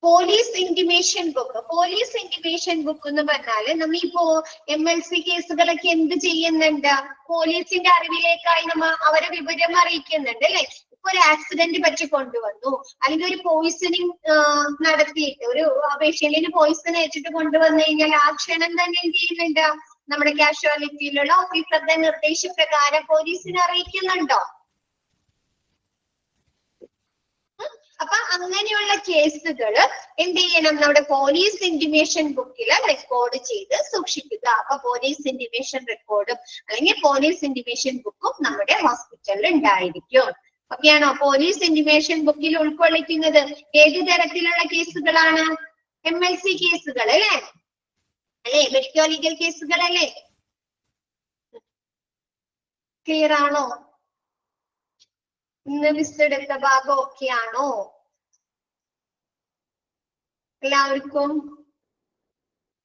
police intimation book. Police intimation book എന്ന് പറഞ്ഞാല് നമ്മൾ ഇപ്പോ MLC കേസുകളൊക്കെ എന്ത് ചെയ്യുന്നുണ്ട്? പോലീസിന്റെ അറിവിലേക്കായി അവരെ വിവരം അറിയിക്കുന്നുണ്ട് അല്ലെ. ഇപ്പൊ ഒരു ആക്സിഡന്റ് പറ്റി കൊണ്ടുവന്നു, അല്ലെങ്കിൽ ഒരു പോയിസണിങ് നടത്തിയിട്ട് ഒരു പേഷ്യന്റിന് പോയിസൺ അയച്ചിട്ട് കൊണ്ടുവന്നു കഴിഞ്ഞാൽ ആ ക്ഷണം തന്നെ എന്ത് ചെയ്യുന്നുണ്ട്? നമ്മുടെ കാഷ്വാലിറ്റിയിലുള്ള ഓഫീസറുടെ നിർദ്ദേശപ്രകാരം പോലീസിനെ അറിയിക്കുന്നുണ്ടോ? അപ്പൊ അങ്ങനെയുള്ള കേസുകൾ എന്ത് ചെയ്യണം? നമ്മുടെ പോലീസ് ഇന്റിമേഷൻ ബുക്കിൽ റെക്കോർഡ് ചെയ്ത് സൂക്ഷിക്കുക. അപ്പൊ പോലീസ് ഇന്റിമേഷൻ റെക്കോർഡും അല്ലെങ്കിൽ പോലീസ് ഇന്റിമേഷൻ ബുക്കും നമ്മുടെ ഹോസ്പിറ്റലിൽ ഉണ്ടായിരിക്കും. ഓക്കെയാണോ? പോലീസ് ഇന്റിമേഷൻ ബുക്കിൽ ഉൾക്കൊള്ളിക്കുന്നത് ഏത് തരത്തിലുള്ള കേസുകളാണ്? MLC കേസുകൾ അല്ലെ, മെഡിക്കോ ലീഗൽ കേസുകൾ അല്ലേ? ക്ലിയർ ആണോ? ഇന്ന് മിസ് എടുത്ത ഭാഗം ഓക്കെയാണോ എല്ലാവർക്കും?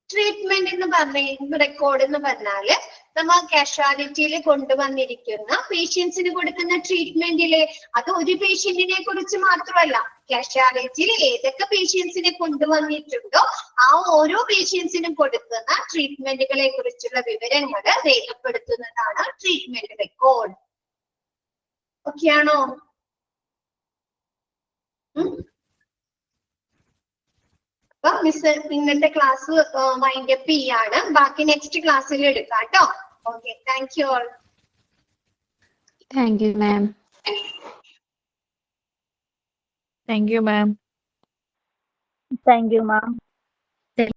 ട്രീറ്റ്മെന്റ് എന്ന് പറഞ്ഞ റെക്കോർഡ് എന്ന് പറഞ്ഞാല് നമ്മൾ കാഷ്വാലിറ്റിയിൽ കൊണ്ടുവന്നിരിക്കുന്ന പേഷ്യൻസിന് കൊടുക്കുന്ന ട്രീറ്റ്മെന്റില് അത് ഒരു പേഷ്യന്റിനെ കുറിച്ച് മാത്രമല്ല, കാഷ്വാലിറ്റിയിൽ ഏതൊക്കെ പേഷ്യൻസിനെ കൊണ്ടുവന്നിട്ടുണ്ടോ ആ ഓരോ പേഷ്യൻസിനും കൊടുക്കുന്ന ട്രീറ്റ്മെന്റുകളെ കുറിച്ചുള്ള വിവരങ്ങൾ രേഖപ്പെടുത്തുന്നതാണ് ട്രീറ്റ്മെന്റ് റെക്കോർഡ്. ഓക്കെയാണോ? അപ്പൊ മിസ് ഇന്നത്തെ ക്ലാസ് വൈൻഡ് അപ്പ് ചെയ്യാണ്. ബാക്കി നെക്സ്റ്റ് ക്ലാസ്സിൽ എടുക്കാം കേട്ടോ. Okay, thank you all. Thank you, ma'am. Thank you, ma'am. Thank you, ma'am.